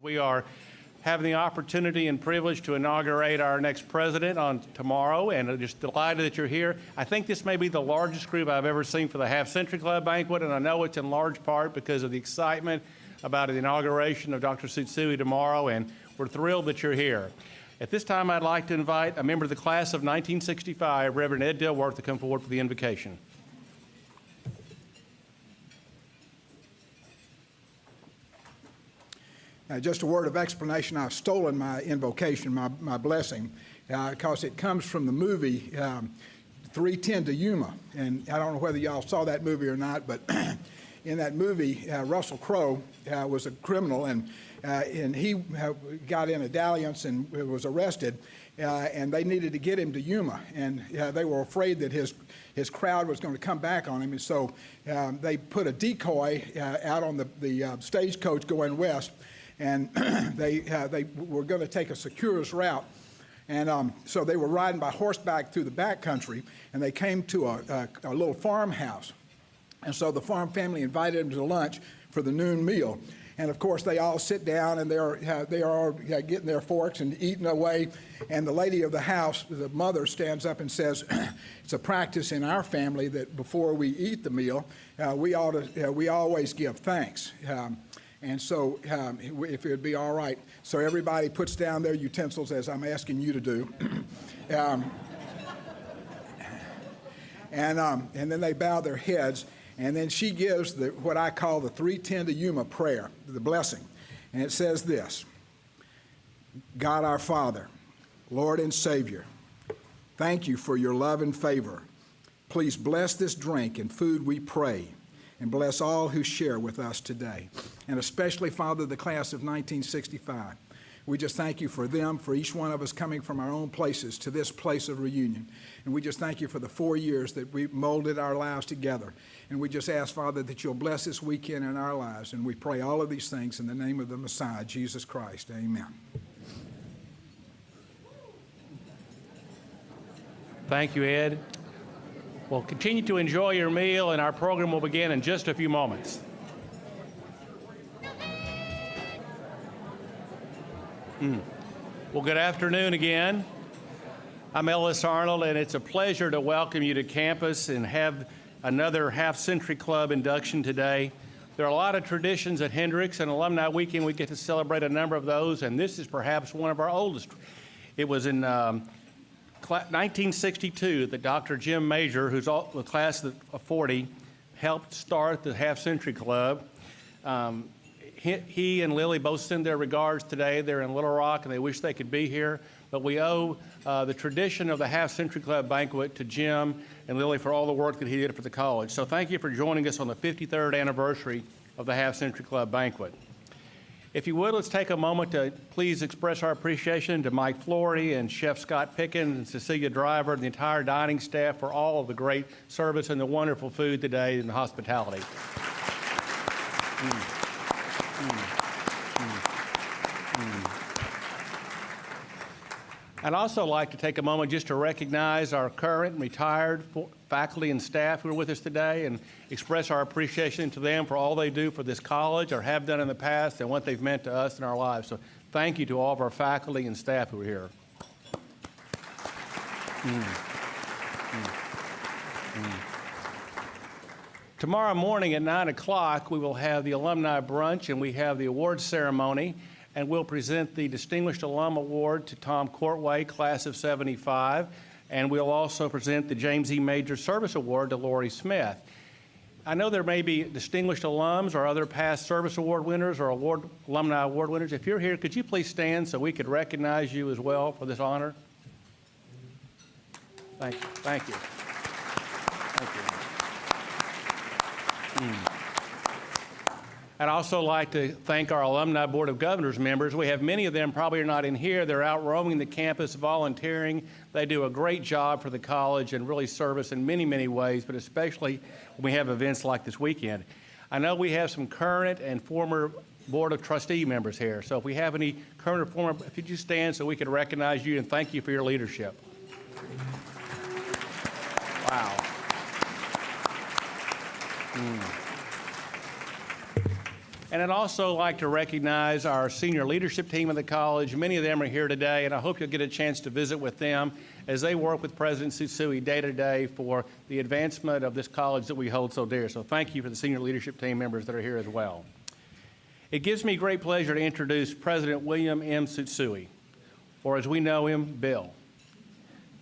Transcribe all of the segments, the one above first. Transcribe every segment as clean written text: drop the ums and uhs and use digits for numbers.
We are having the opportunity and privilege to inaugurate our next president on tomorrow, and I'm just delighted that you're here. I think this may be the largest group I've ever seen for the Half Century Club banquet, and I know it's in large part because of the excitement about the inauguration of Dr. Tsutsui tomorrow, and we're thrilled that you're here. At this time, I'd like to invite a member of the class of 1965, Reverend Ed Dilworth, to come forward for the invocation. Just a word of explanation. I've stolen my invocation, my blessing, because it comes from the movie 3:10 to Yuma. And I don't know whether y'all saw that movie or not, but in that movie, Russell Crowe was a criminal, and he got in a dalliance and was arrested, and they needed to get him to Yuma. And they were afraid that his crowd was going to come back on him, and so they put a decoy out on the stagecoach going west. And they were going to take a circuitous route. And so they were riding by horseback through the backcountry, and they came to a little farmhouse. And so the farm family invited them to lunch for the noon meal. And of course, they all sit down, and they are getting their forks and eating away. And the lady of the house, the mother, stands up and says, "It's a practice in our family that before we eat the meal, we always give thanks." And so if it would be all right, so everybody puts down their utensils as I'm asking you to do. And then they bow their heads, and then she gives what I call the 3:10 to Yuma prayer, the blessing. And it says this: God our Father, Lord and Savior, thank you for your love and favor. Please bless this drink and food, we pray, and bless all who share with us today, and especially, Father, the class of 1965. We just thank you for them, for each one of us coming from our own places to this place of reunion. And we just thank you for the 4 years that we molded our lives together. And we just ask, Father, that you'll bless this weekend in our lives. And we pray all of these things in the name of the Messiah, Jesus Christ. Amen. Thank you, Ed. Well, continue to enjoy your meal, and our program will begin in just a few moments. Well, good afternoon again. I'm Ellis Arnold, and it's a pleasure to welcome you to campus and have another Half Century Club induction today. There are a lot of traditions at Hendricks, and Alumni Weekend we get to celebrate a number of those, and this is perhaps one of our oldest. It was in 1962 that Dr. Jim Major, who's the class of 40, helped start the Half Century Club. He and Lily both send their regards today. They're in Little Rock, and they wish they could be here. But we owe the tradition of the Half Century Club banquet to Jim and Lily for all the work that he did for the college. So thank you for joining us on the 53rd anniversary of the Half Century Club banquet. If you would, let's take a moment to please express our appreciation to Mike Flory and Chef Scott Pickens and Cecilia Driver and the entire dining staff for all of the great service and the wonderful food today and the hospitality. I'd also like to take a moment just to recognize our current and retired faculty and staff who are with us today and express our appreciation to them for all they do for this college or have done in the past and what they've meant to us in our lives. So thank you to all of our faculty and staff who are here. Tomorrow morning at 9 o'clock, we will have the alumni brunch, and we have the awards ceremony, and we'll present the Distinguished Alum Award to Tom Courtway, class of 75, and we'll also present the James E. Major Service Award to Lori Smith. I know there may be distinguished alums or other past service award winners or alumni award winners. If you're here, could you please stand so we could recognize you as well for this honor? Thank you. Thank you. Thank you. I'd also like to thank our Alumni Board of Governors members. We have many of them probably are not in here. They're out roaming the campus, volunteering. They do a great job for the college and really serve us in many, many ways, but especially when we have events like this weekend. I know we have some current and former Board of Trustee members here. So if we have any current or former, if you just stand so we can recognize you and thank you for your leadership. Wow. And I'd also like to recognize our senior leadership team of the college. Many of them are here today, and I hope you'll get a chance to visit with them as they work with President Tsutsui day to day for the advancement of this college that we hold so dear. So thank you for the senior leadership team members that are here as well. It gives me great pleasure to introduce President William M. Tsutsui, or as we know him, Bill.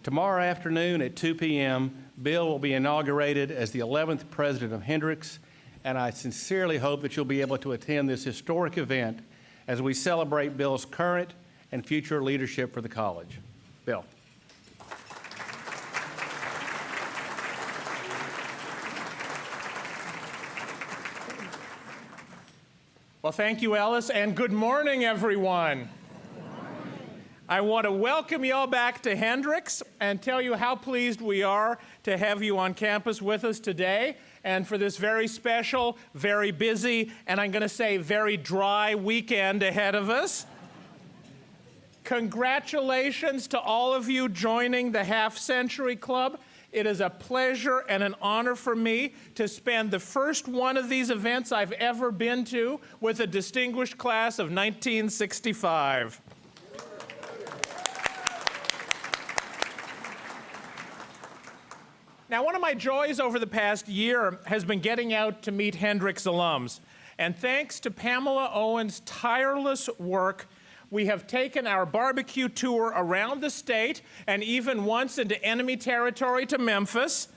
Tomorrow afternoon at 2 p.m., Bill will be inaugurated as the 11th president of Hendrix, and I sincerely hope that you'll be able to attend this historic event as we celebrate Bill's current and future leadership for the college. Bill. Well, thank you, Ellis, and good morning, everyone. I want to welcome you all back to Hendrix and tell you how pleased we are to have you on campus with us today and for this very special, very busy, and I'm going to say very dry weekend ahead of us. Congratulations to all of you joining the Half Century Club. It is a pleasure and an honor for me to spend the first one of these events I've ever been to with a distinguished class of 1965. Now, one of my joys over the past year has been getting out to meet Hendrix alums. And thanks to Pamela Owen's tireless work, we have taken our barbecue tour around the state and even once into enemy territory to Memphis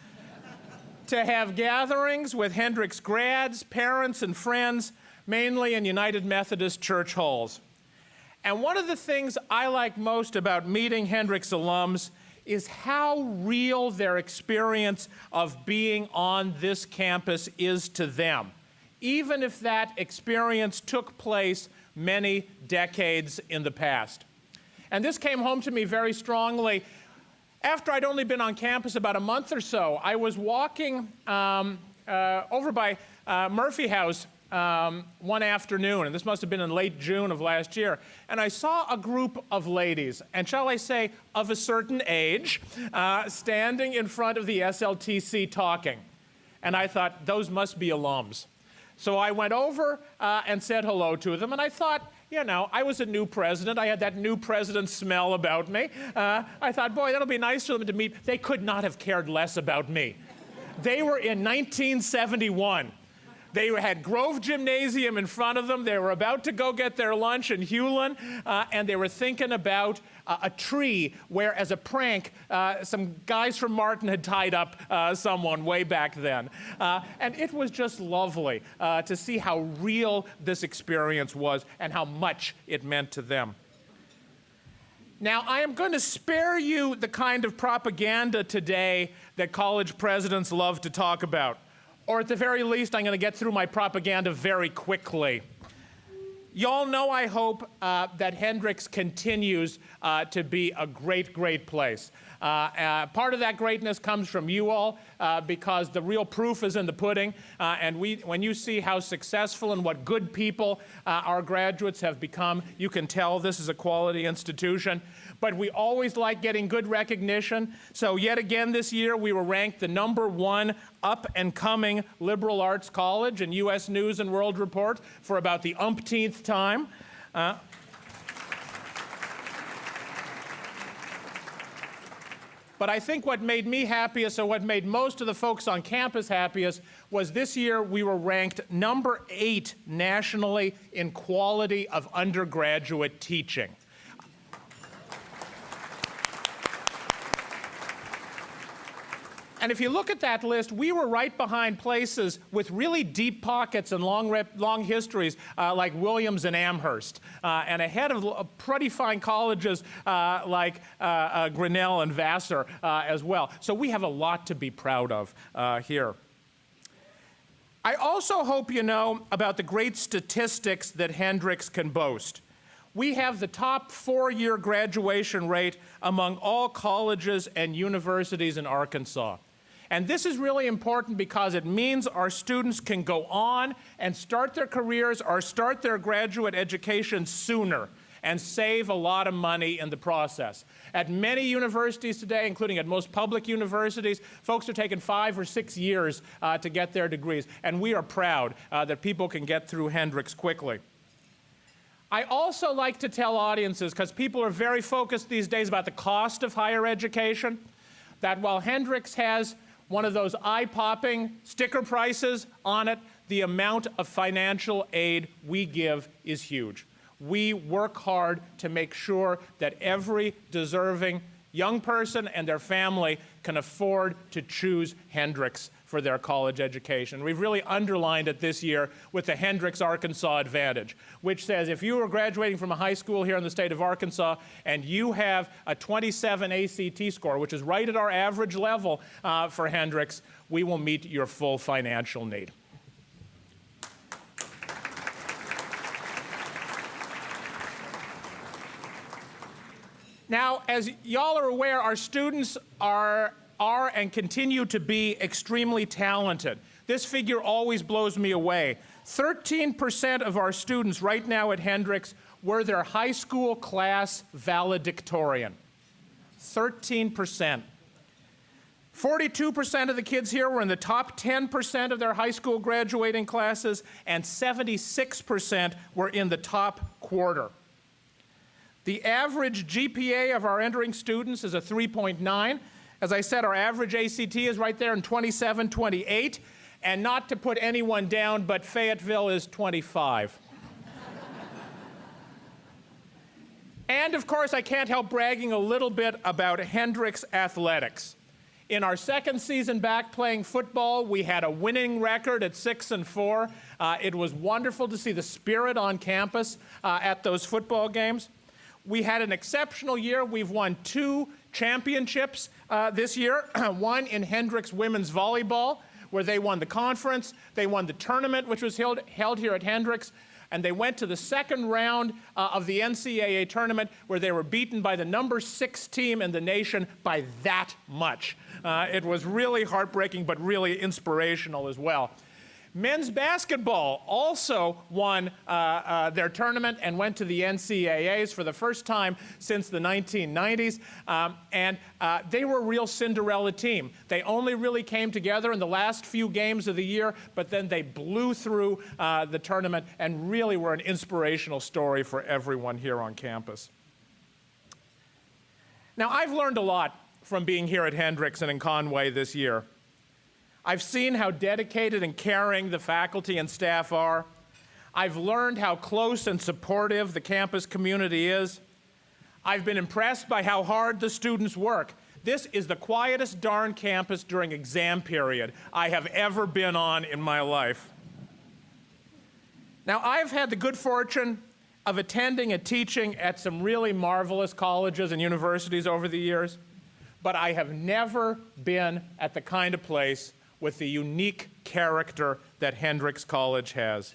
to have gatherings with Hendrix grads, parents, and friends, mainly in United Methodist church halls. And one of the things I like most about meeting Hendrix alums is how real their experience of being on this campus is to them, even if that experience took place many decades in the past. And this came home to me very strongly. After I'd only been on campus about a month or so, I was walking over by Murphy House one afternoon, and this must have been in late June of last year, and I saw a group of ladies, and shall I say, of a certain age, standing in front of the SLTC talking. And I thought, those must be alums. So I went over and said hello to them, and I thought, you know, I was a new president. I had that new president smell about me. I thought, boy, that'll be nice for them to meet. They could not have cared less about me. They were in 1971. They had Grove Gymnasium in front of them. They were about to go get their lunch in Hewlin, and they were thinking about a tree where, as a prank, some guys from Martin had tied up someone way back then. And it was just lovely to see how real this experience was and how much it meant to them. Now, I am going to spare you the kind of propaganda today that college presidents love to talk about. Or at the very least, I'm going to get through my propaganda very quickly. Y'all know, I hope, that Hendrix continues to be a great, great place. Part of that greatness comes from you all because the real proof is in the pudding. And when you see how successful and what good people our graduates have become, you can tell this is a quality institution. But we always like getting good recognition. So yet again this year, we were ranked the #1 up-and-coming liberal arts college in U.S. News and World Report for about the umpteenth time. But I think what made me happiest, or what made most of the folks on campus happiest, was this year we were ranked #8 nationally in quality of undergraduate teaching. And if you look at that list, we were right behind places with really deep pockets and long histories like Williams and Amherst, and ahead of pretty fine colleges like Grinnell and Vassar as well. So we have a lot to be proud of here. I also hope you know about the great statistics that Hendrix can boast. We have the top 4-year graduation rate among all colleges and universities in Arkansas. And this is really important because it means our students can go on and start their careers or start their graduate education sooner. and save a lot of money in the process. At many universities today, including at most public universities, folks are taking 5 or 6 years to get their degrees, and we are proud that people can get through Hendrix quickly. I also like to tell audiences, because people are very focused these days about the cost of higher education, that while Hendrix has one of those eye-popping sticker prices on it, the amount of financial aid we give is huge. We work hard to make sure that every deserving young person and their family can afford to choose Hendrix for their college education. We've really underlined it this year with the Hendrix Arkansas Advantage, which says if you are graduating from a high school here in the state of Arkansas and you have a 27 ACT score, which is right at our average level for Hendrix, we will meet your full financial need. Now, as y'all are aware, our students are and continue to be extremely talented. This figure always blows me away. 13% of our students right now at Hendrix were their high school class valedictorian. 13%. 42% of the kids here were in the top 10% of their high school graduating classes, and 76% were in the top quarter. The average GPA of our entering students is a 3.9. As I said, our average ACT is right there in 27, 28. And not to put anyone down, but Fayetteville is 25. And of course, I can't help bragging a little bit about Hendrix athletics. In our second season back playing football, we had a winning record at 6-4. It was wonderful to see the spirit on campus at those football games. We had an exceptional year. We've won 2 championships this year, one in Hendrix women's volleyball, where they won the conference. They won the tournament, which was held here at Hendrix, and they went to the second round of the NCAA tournament, where they were beaten by the number 6 team in the nation by that much. It was really heartbreaking, but really inspirational as well. Men's basketball also won their tournament and went to the NCAAs for the first time since the 1990s. And they were a real Cinderella team. They only really came together in the last few games of the year, but then they blew through the tournament and really were an inspirational story for everyone here on campus. Now, I've learned a lot from being here at Hendrix and in Conway this year. I've seen how dedicated and caring the faculty and staff are. I've learned how close and supportive the campus community is. I've been impressed by how hard the students work. This is the quietest darn campus during exam period I have ever been on in my life. Now, I've had the good fortune of attending and teaching at some really marvelous colleges and universities over the years, but I have never been at the kind of place with the unique character that Hendrix College has.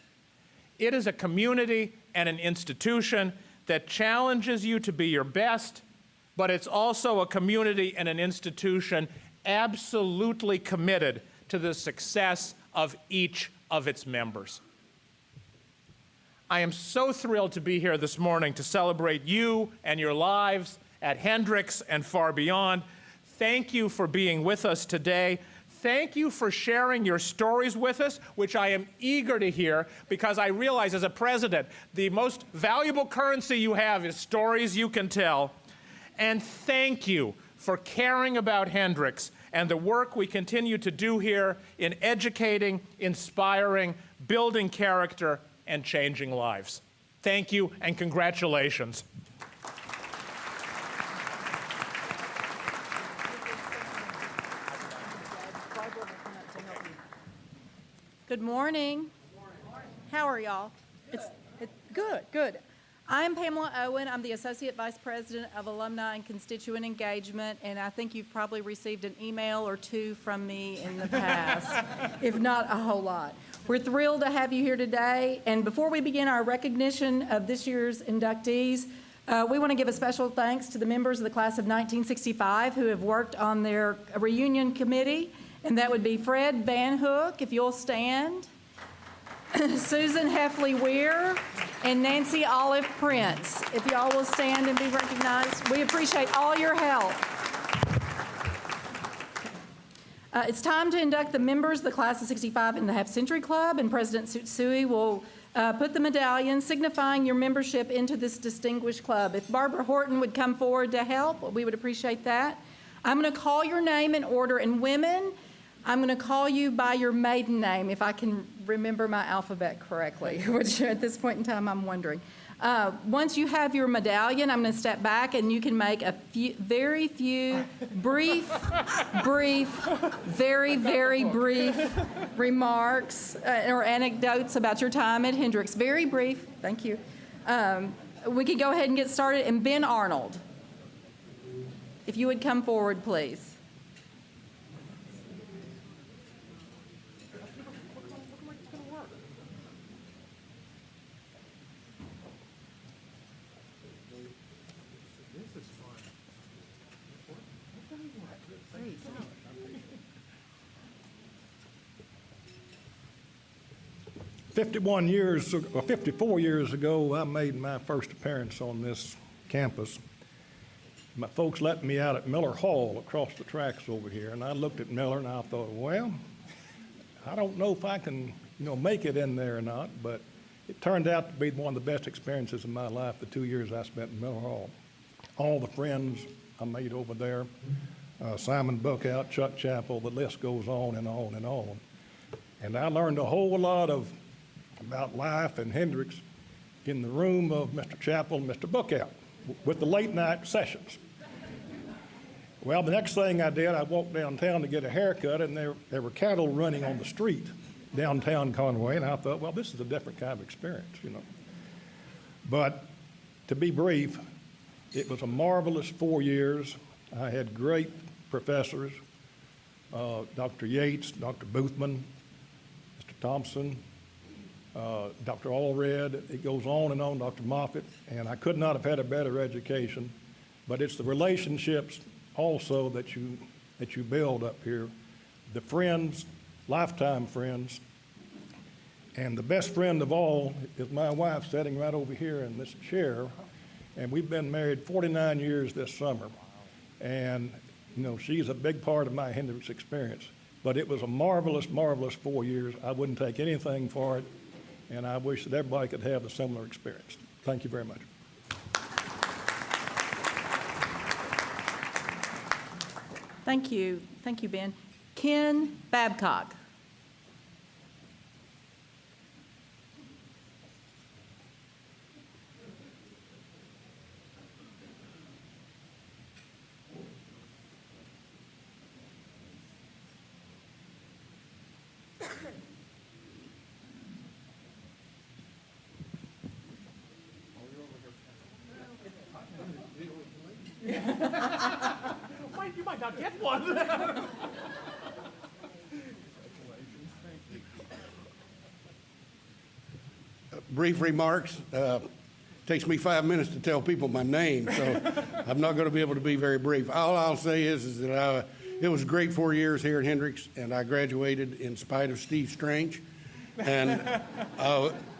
It is a community and an institution that challenges you to be your best, but it's also a community and an institution absolutely committed to the success of each of its members. I am so thrilled to be here this morning to celebrate you and your lives at Hendrix and far beyond. Thank you for being with us today. Thank you for sharing your stories with us, which I am eager to hear, because I realize as a president, the most valuable currency you have is stories you can tell. And thank you for caring about Hendrix and the work we continue to do here in educating, inspiring, building character, and changing lives. Thank you and congratulations. Good morning. How are y'all? It's good, good. I'm Pamela Owen. I'm the Associate Vice President of Alumni and Constituent Engagement, and I think you've probably received an email or 2 from me in the past, if not a whole lot. We're thrilled to have you here today, and before we begin our recognition of this year's inductees, we want to give a special thanks to the members of the class of 1965 who have worked on their reunion committee. And that would be Fred Van Hook, if you'll stand, Susan Heffley Weir, and Nancy Olive Prince. If y'all will stand and be recognized, we appreciate all your help. It's time to induct the members of the Class of 65 in the Half Century Club, and President Tsutsui will put the medallion signifying your membership into this distinguished club. If Barbara Horton would come forward to help, we would appreciate that. I'm going to call your name in order, and women, I'm going to call you by your maiden name, if I can remember my alphabet correctly, which at this point in time I'm wondering. Once you have your medallion, I'm going to step back and you can make a few, very few brief, very, very brief remarks or anecdotes about your time at Hendricks. Very brief, thank you. We can go ahead and get started. And Ben Arnold, if you would come forward, please. This is fun. 54 years ago, I made my first appearance on this campus. My folks let me out at Miller Hall across the tracks over here, and I looked at Miller and I thought, well, I don't know if I can, make it in there or not, but it turned out to be one of the best experiences of my life, the 2 years I spent in Miller Hall. All the friends I made over there, Simon Bookout, Chuck Chappell, the list goes on and on and on. And I learned a whole lot about life and Hendricks in the room of Mr. Chappell and Mr. Bookout with the late night sessions. Well, the next thing I did, I walked downtown to get a haircut, and there were cattle running on the street downtown Conway, and I thought, well, this is a different kind of experience, But to be brief, it was a marvelous 4 years. I had great professors, Dr. Yates, Dr. Boothman, Mr. Thompson, Dr. Allred, it goes on and on, Dr. Moffitt, and I could not have had a better education. But it's the relationships also that you build up here, the friends, lifetime friends, and the best friend of all is my wife sitting right over here in this chair, and we've been married 49 years this summer, and she's a big part of my Hendricks experience. But it was a marvelous, marvelous 4 years. I wouldn't take anything for it, and I wish that everybody could have a similar experience. Thank you very much. Thank you, Ben. Ken Babcock. You might not get one. Brief remarks. Takes me 5 minutes to tell people my name, so I'm not going to be able to be very brief. All I'll say is that it was a great 4 years here at Hendricks, and I graduated in spite of Steve Strange, and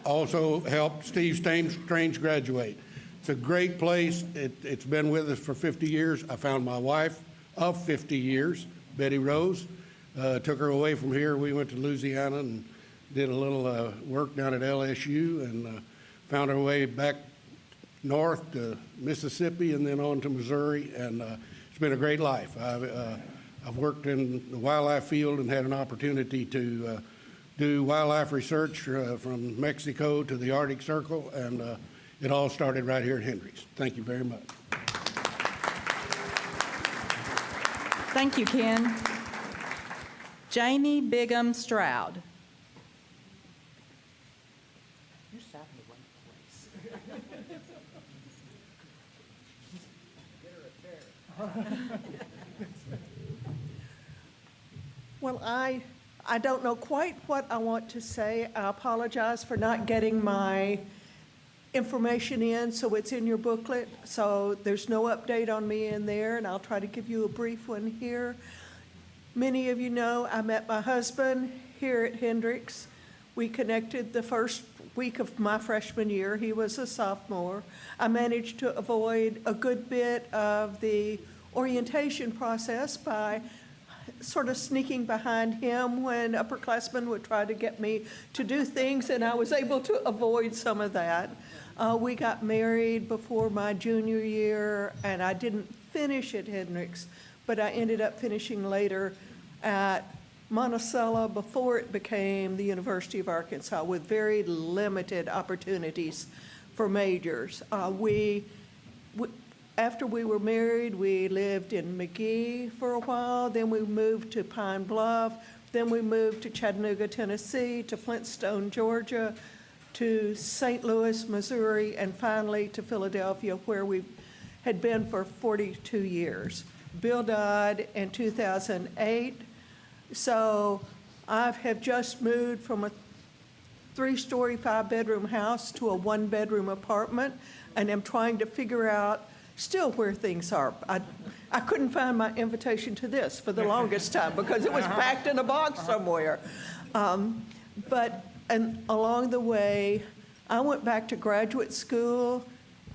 also helped Steve Strange graduate. It's a great place. It's been with us for 50 years. I found my wife of 50 years, Betty Rose. Took her away from here. We went to Louisiana and did a little work down at LSU, and found our way back north to Mississippi and then on to Missouri, and it's been a great life. I've worked in the wildlife field and had an opportunity to do wildlife research from Mexico to the Arctic Circle, and it all started right here at Hendricks. Thank you very much. Thank you, Ken. Jamie Bigham Stroud. You sat in the right place. Well, I don't know quite what I want to say. I apologize for not getting my information in, so it's in your booklet. So there's no update on me in there, and I'll try to give you a brief one here. Many of you know I met my husband here at Hendricks. We connected the first week of my freshman year. He was a sophomore. I managed to avoid a good bit of the orientation process by sort of sneaking behind him when upperclassmen would try to get me to do things, and I was able to avoid some of that. We got married before my junior year, and I didn't finish at Hendrix, but I ended up finishing later at Monticello before it became the University of Arkansas, with very limited opportunities for majors. After we were married, we lived in McGee for a while, then we moved to Pine Bluff, then we moved to Chattanooga, Tennessee, to Flintstone, Georgia, to St. Louis, Missouri, and finally to Philadelphia, where we had been for 42 years. Bill died in 2008, so I have just moved from a 3-story, 5-bedroom house to a 1-bedroom apartment, and am trying to figure out still where things are. I couldn't find my invitation to this for the longest time because it was packed in a box somewhere. And along the way, I went back to graduate school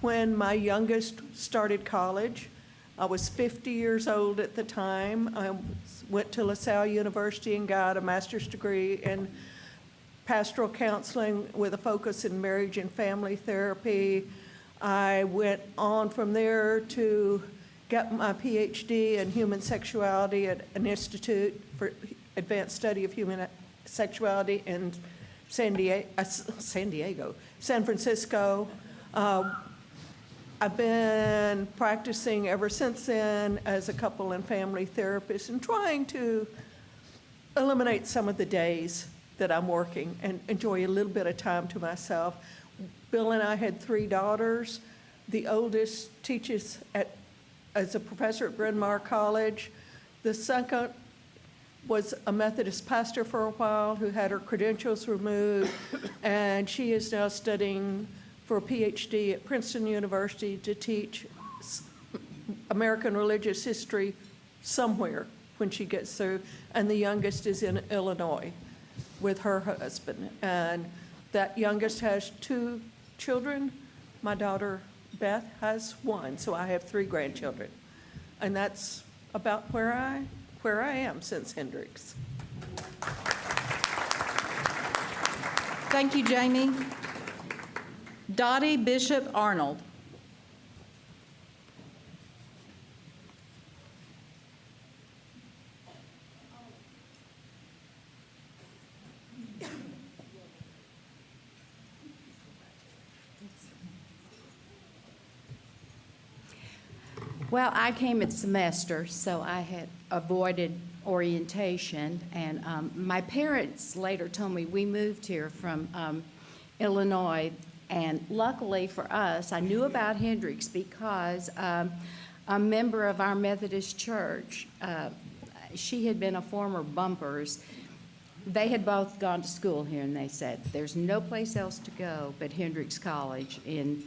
when my youngest started college. I was 50 years old at the time. I went to LaSalle University and got a master's degree in pastoral counseling with a focus in marriage and family therapy. I went on from there to get my PhD in human sexuality at an Institute for Advanced Study of Human Sexuality in San Francisco. I've been practicing ever since then as a couple and family therapist and trying to eliminate some of the days that I'm working and enjoy a little bit of time to myself. Bill and I had 3 daughters. The oldest teaches as a professor at Bryn Mawr College. The second was a Methodist pastor for a while who had her credentials removed, and she is now studying for a PhD at Princeton University to teach American religious history somewhere when she gets through. And the youngest is in Illinois with her husband. And that youngest has 2 children. My daughter Beth has 1, so I have 3 grandchildren. And that's about where I am since Hendrix. Thank you, Jamie. Dottie Bishop Arnold. Well, I came at semester, so I had avoided orientation, and my parents later told me we moved here from Illinois, and luckily for us, I knew about Hendrix because a member of our Methodist church, she had been a former Bumpers. They had both gone to school here, and they said, there's no place else to go but Hendrix College in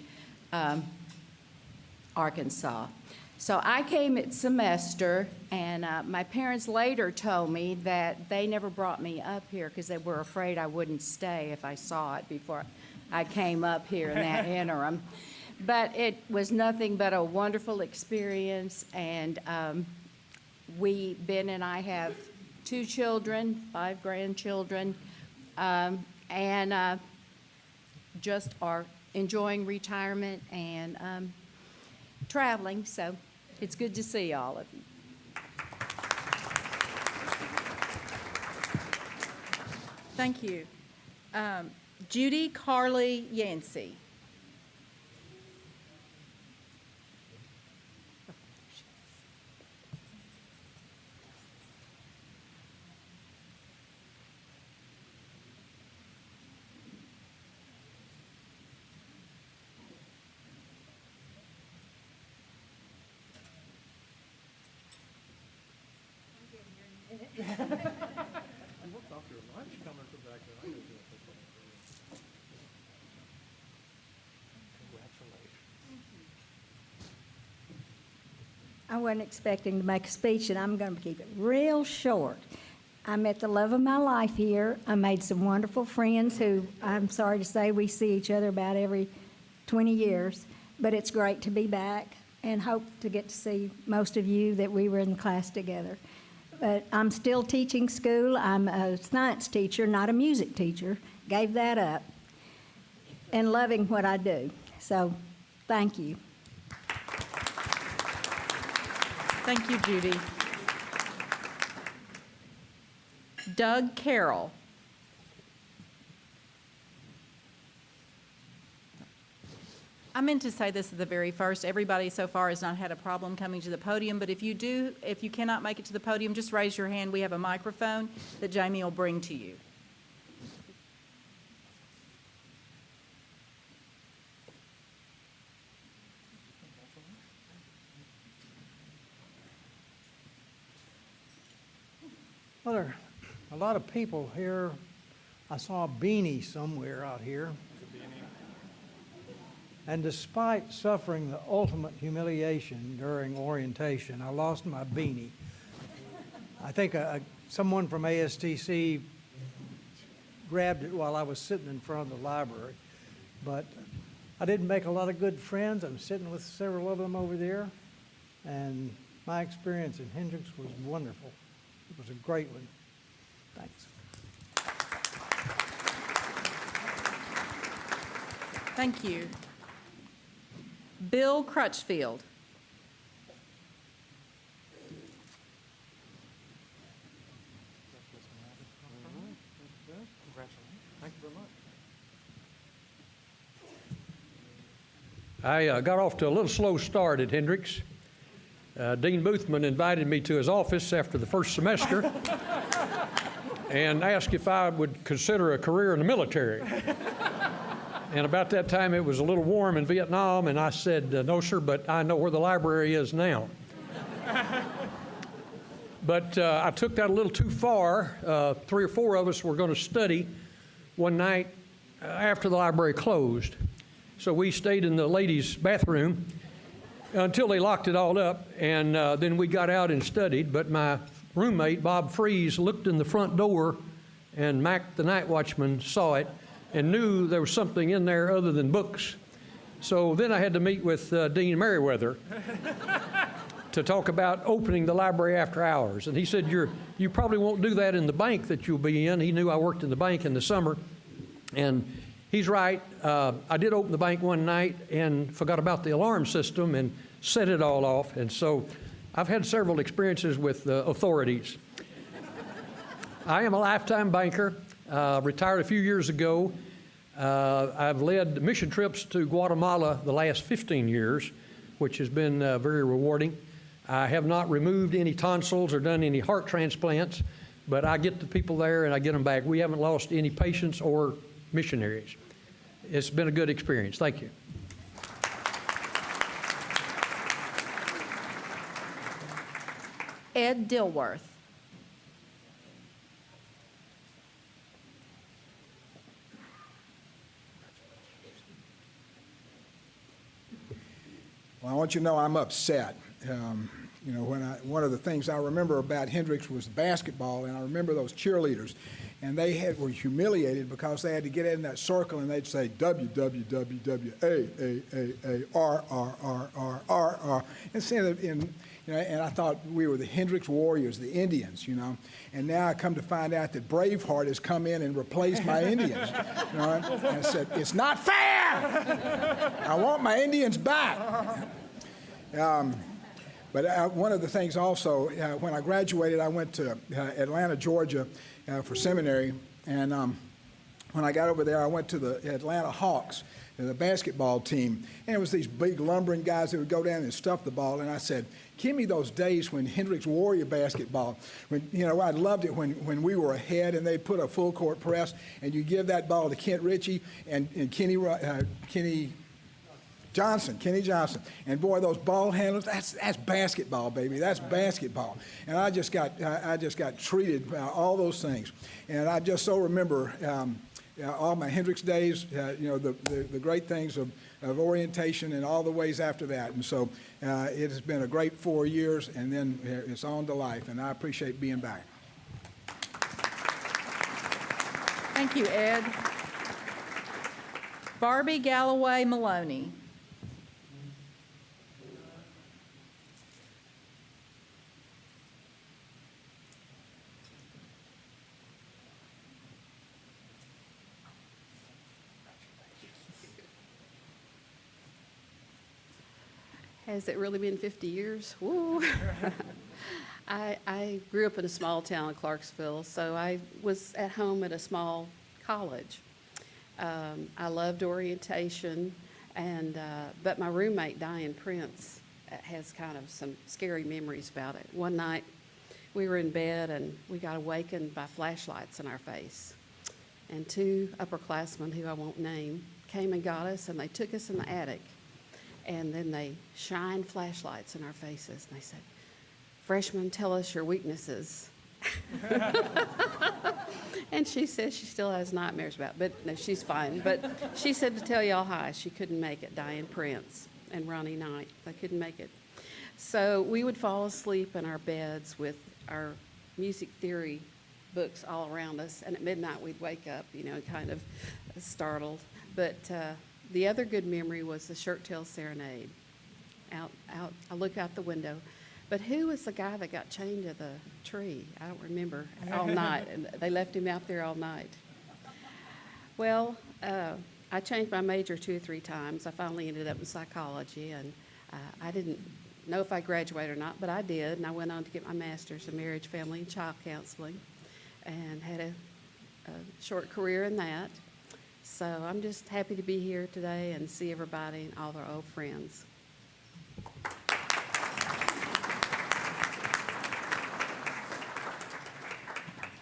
Arkansas. So I came at semester, and my parents later told me that they never brought me up here because they were afraid I wouldn't stay if I saw it before I came up here in that interim. But it was nothing but a wonderful experience, and Ben and I have 2 children, 5 grandchildren, and just are enjoying retirement and traveling, so it's good to see all of you. Thank you. Judy Carly Yancey. I wasn't expecting to make a speech, and I'm going to keep it real short. I met the love of my life here. I made some wonderful friends who, I'm sorry to say, we see each other about every 20 years. But it's great to be back and hope to get to see most of you that we were in class together. But I'm still teaching school. I'm a science teacher, not a music teacher. Gave that up. And loving what I do. So, thank you. Thank you, Judy. Doug Carroll. I meant to say this at the very first. Everybody so far has not had a problem coming to the podium, but if you cannot make it to the podium, just raise your hand. We have a microphone that Jamie will bring to you. Well, there are a lot of people here. I saw a beanie somewhere out here. And despite suffering the ultimate humiliation during orientation, I lost my beanie. I think someone from ASTC grabbed it while I was sitting in front of the library. But I didn't make a lot of good friends. I'm sitting with several of them over there. And my experience in Hendricks was wonderful. It was a great one. Thanks. Thank you. Bill Crutchfield. I got off to a little slow start at Hendricks. Dean Boothman invited me to his office after the first semester and asked if I would consider a career in the military. And about that time, it was a little warm in Vietnam, and I said, no, sir, but I know where the library is now. But I took that a little too far. 3 or 4 of us were going to study one night after the library closed. So we stayed in the ladies' bathroom until they locked it all up, and then we got out and studied. But my roommate, Bob Freeze, looked in the front door, and Mac, the night watchman, saw it and knew there was something in there other than books. So then I had to meet with Dean Merriweather to talk about opening the library after hours. And he said, you probably won't do that in the bank that you'll be in. He knew I worked in the bank in the summer. And he's right. I did open the bank one night and forgot about the alarm system and set it all off. And so I've had several experiences with authorities. I am a lifetime banker. Retired a few years ago. I've led mission trips to Guatemala the last 15 years, which has been very rewarding. I have not removed any tonsils or done any heart transplants, but I get the people there and I get them back. We haven't lost any patients or missionaries. It's been a good experience. Thank you. Ed Dilworth. Well, I want you to know I'm upset. You know, one of the things I remember about Hendricks was basketball, and I remember those cheerleaders, and they were humiliated because they had to get in that circle and they'd say W W W W A R R R R R R instead of and I thought we were the Hendricks Warriors, the Indians, you know, and now I come to find out that Braveheart has come in and replaced my Indians, you know, and I said it's not fair. I want my Indians back. But one of the things also, when I graduated, I went to Atlanta, Georgia for seminary. And when I got over there, I went to the Atlanta Hawks, the basketball team. And it was these big lumbering guys that would go down and stuff the ball. And I said, give me those days when Hendricks Warrior basketball, when, you know, I loved it when we were ahead and they'd put a full court press and you give that ball to Kent Ritchie and Kenny Johnson. And boy, those ball handlers, that's basketball, baby. That's basketball. And I just got treated by all those things. And I just so remember all my Hendricks days, you know, the great things of orientation and all the ways after that. And so it has been a great 4 years, and then it's on to life. And I appreciate being back. Thank you, Ed. Barbie Galloway Maloney. Has it really been 50 years? Woo! I grew up in a small town in Clarksville, so I was at home at a small college. I loved orientation, but my roommate, Diane Prince, has kind of some scary memories about it. One night, we were in bed, and we got awakened by flashlights in our face. And two upperclassmen, who I won't name, came and got us, and they took us in the attic. And then they shined flashlights in our faces, and they said, "Freshmen, tell us your weaknesses." And she says she still has nightmares about it, but no, she's fine. But she said to tell y'all hi. She couldn't make it, Diane Prince and Ronnie Knight. They couldn't make it. So we would fall asleep in our beds with our music theory books all around us, and at midnight we'd wake up, kind of startled. But the other good memory was the Shirt Tail Serenade. I look out the window. But who was the guy that got chained to the tree? I don't remember. All night. And they left him out there all night. Well, I changed my major 2 or 3 times. I finally ended up in psychology, and I didn't know if I graduated or not, but I did. And I went on to get my master's in marriage, family, and child counseling, and had a short career in that. So I'm just happy to be here today and see everybody and all their old friends.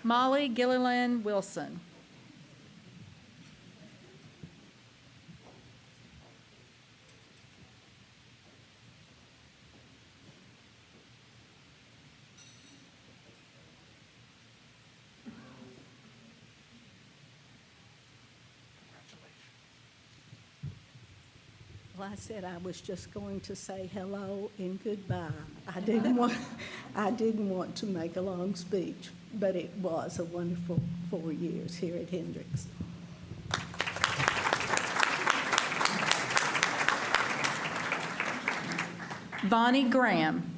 Molly Gilliland Wilson. Well, I said I was just going to say hello and goodbye. I didn't want to make a long speech, but it was a wonderful 4 years here at Hendricks. Vonnie Graham.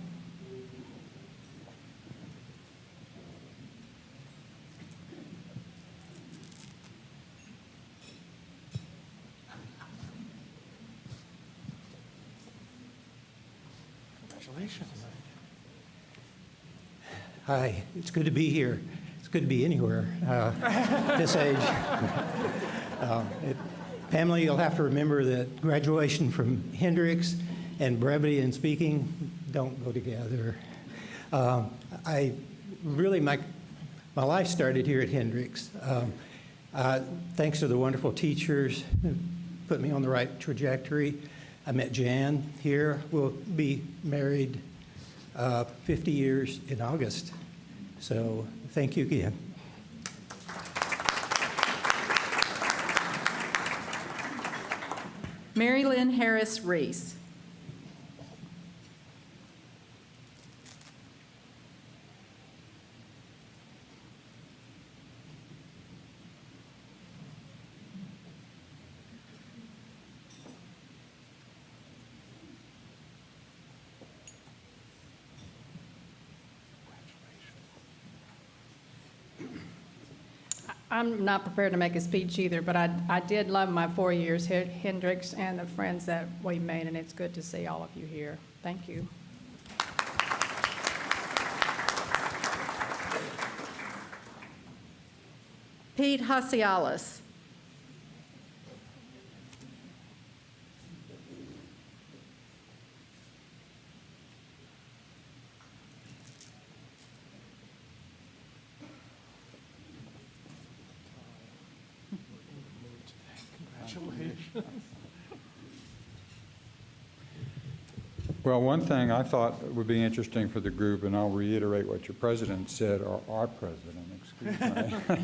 Hi, it's good to be here. It's good to be anywhere this age. Pamela, you'll have to remember that graduation from Hendricks and brevity in speaking don't go together. My life started here at Hendricks. Thanks to the wonderful teachers who put me on the right trajectory. I met Jan here. We'll be married 50 years in August. So thank you again. Mary Lynn Harris Reese. I'm not prepared to make a speech either, but I did love my 4 years here at Hendricks and the friends that we made, and it's good to see all of you here. Thank you. Pete Hacialis. Well, one thing I thought would be interesting for the group, and I'll reiterate what your president said, or our president, excuse me,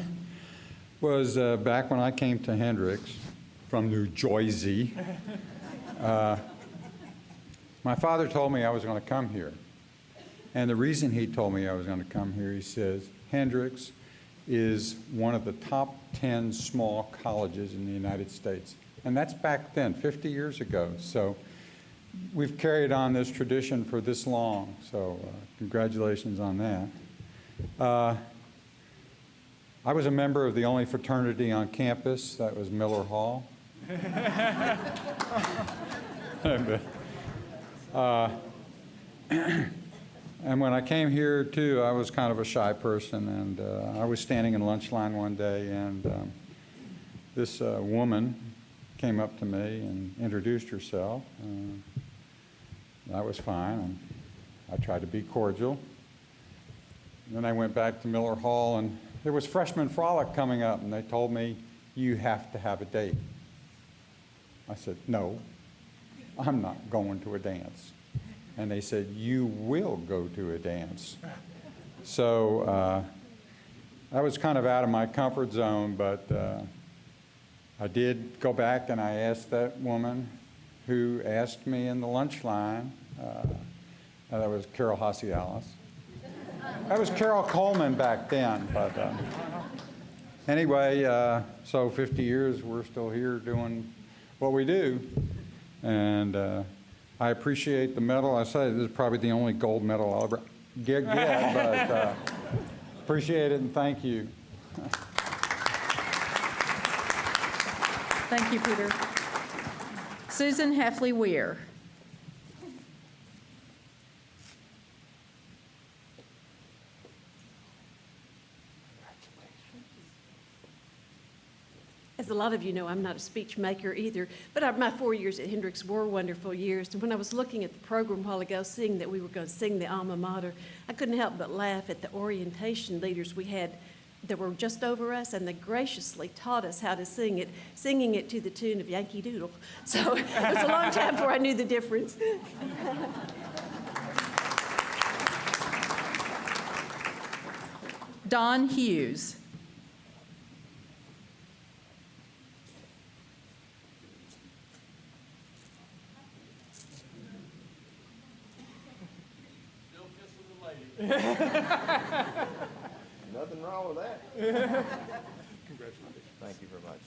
was back when I came to Hendricks from New Jersey, my father told me I was going to come here. And the reason he told me I was going to come here, he says, Hendricks, is one of the top 10 small colleges in the United States. And that's back then, 50 years ago. So we've carried on this tradition for this long, so congratulations on that. I was a member of the only fraternity on campus, that was Miller Hall. And when I came here, too, I was kind of a shy person, and I was standing in lunch line one day, and this woman came up to me and introduced herself. That was fine, and I tried to be cordial. Then I went back to Miller Hall, and there was freshman frolic coming up, and they told me, you have to have a date. I said, no, I'm not going to a dance. And they said, you will go to a dance. So I was kind of out of my comfort zone, but I did go back and I asked that woman who asked me in the lunch line, that was Carol Hacialis. That was Carol Coleman back then, but anyway, so 50 years, we're still here doing what we do. And I appreciate the medal. I say this is probably the only gold medal I'll ever get, but appreciate it and thank you. Thank you, Peter. Susan Heffley Weir. As a lot of you know, I'm not a speech maker either, but my 4 years at Hendrix were wonderful years. And when I was looking at the program a while ago, seeing that we were going to sing the alma mater, I couldn't help but laugh at the orientation leaders we had that were just over us, and they graciously taught us how to sing it, singing it to the tune of Yankee Doodle. So it was a long time before I knew the difference. Don Hughes. Nothing wrong with that. Congratulations. Thank you very much.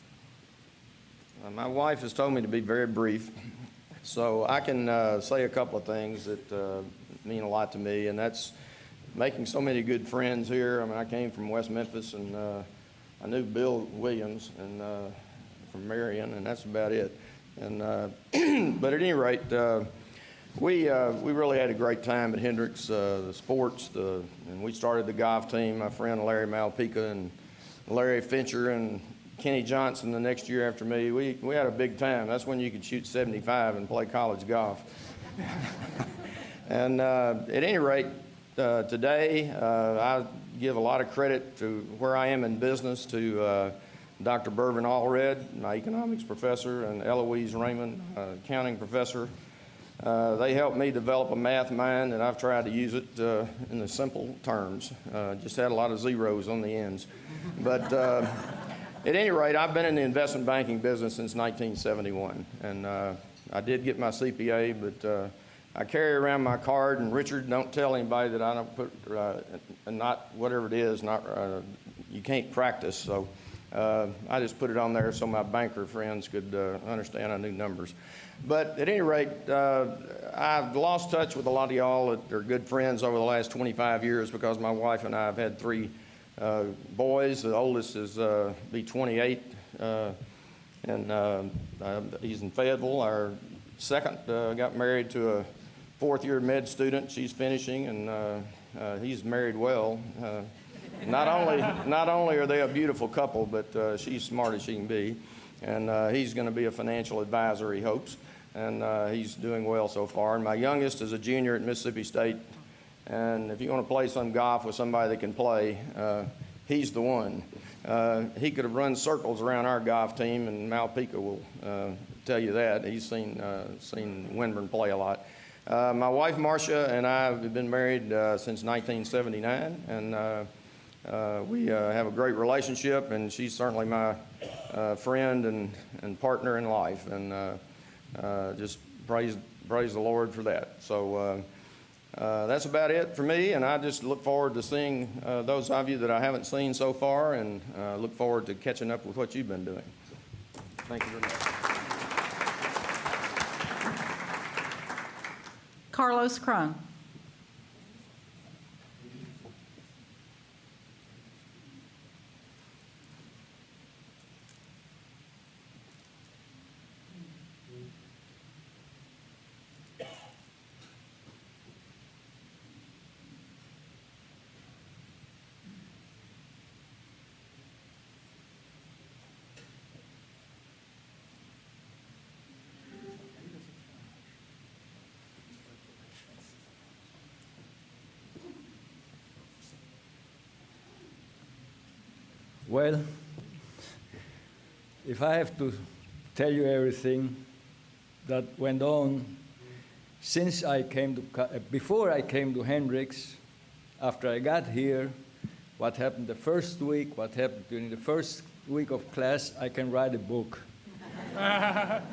My wife has told me to be very brief, so I can say a couple of things that mean a lot to me, and that's making so many good friends here. I mean, I came from West Memphis, and I knew Bill Williams and from Marion, and that's about it. And but at any rate, we really had a great time at Hendrix. The sports, and we started the golf team. My friend Larry Malpica and Larry Fincher and Kenny Johnson the next year after me. We had a big time. That's when you could shoot 75 and play college golf. And at any rate, today I give a lot of credit to where I am in business to Dr. Bervin Allred, my economics professor, and Eloise Raymond, accounting professor. They helped me develop a math mind, and I've tried to use it in the simple terms. Just had a lot of zeros on the ends. But at any rate, I've been in the investment banking business since 1971, and I did get my CPA, but I carry around my card, and Richard, don't tell anybody that I don't put, not whatever it is, you can't practice, so I just put it on there so my banker friends could understand I knew numbers. But at any rate, I've lost touch with a lot of y'all that are good friends over the last 25 years because my wife and I have had 3 boys. The oldest is be 28, and he's in Fayetteville. Our second got married to a 4th-year med student. She's finishing, and he's married well. Not only are they a beautiful couple, but she's smart as she can be. And he's going to be a financial advisor, he hopes. And he's doing well so far. And my youngest is a junior at Mississippi State. And if you want to play some golf with somebody that can play, he's the one. He could have run circles around our golf team, and Malpica will tell you that. He's seen Winburn play a lot. My wife, Marcia, and I have been married since 1979. And we have a great relationship, and she's certainly my friend and partner in life, and just praise the Lord for that. So That's about it for me, and I just look forward to seeing those of you that I haven't seen so far, and look forward to catching up with what you've been doing. Thank you very much. Carlos Crone. Well, if I have to tell you everything that went on since I came to, before I came to Hendrix, after I got here, what happened the first week, what happened during the first week of class, I can write a book.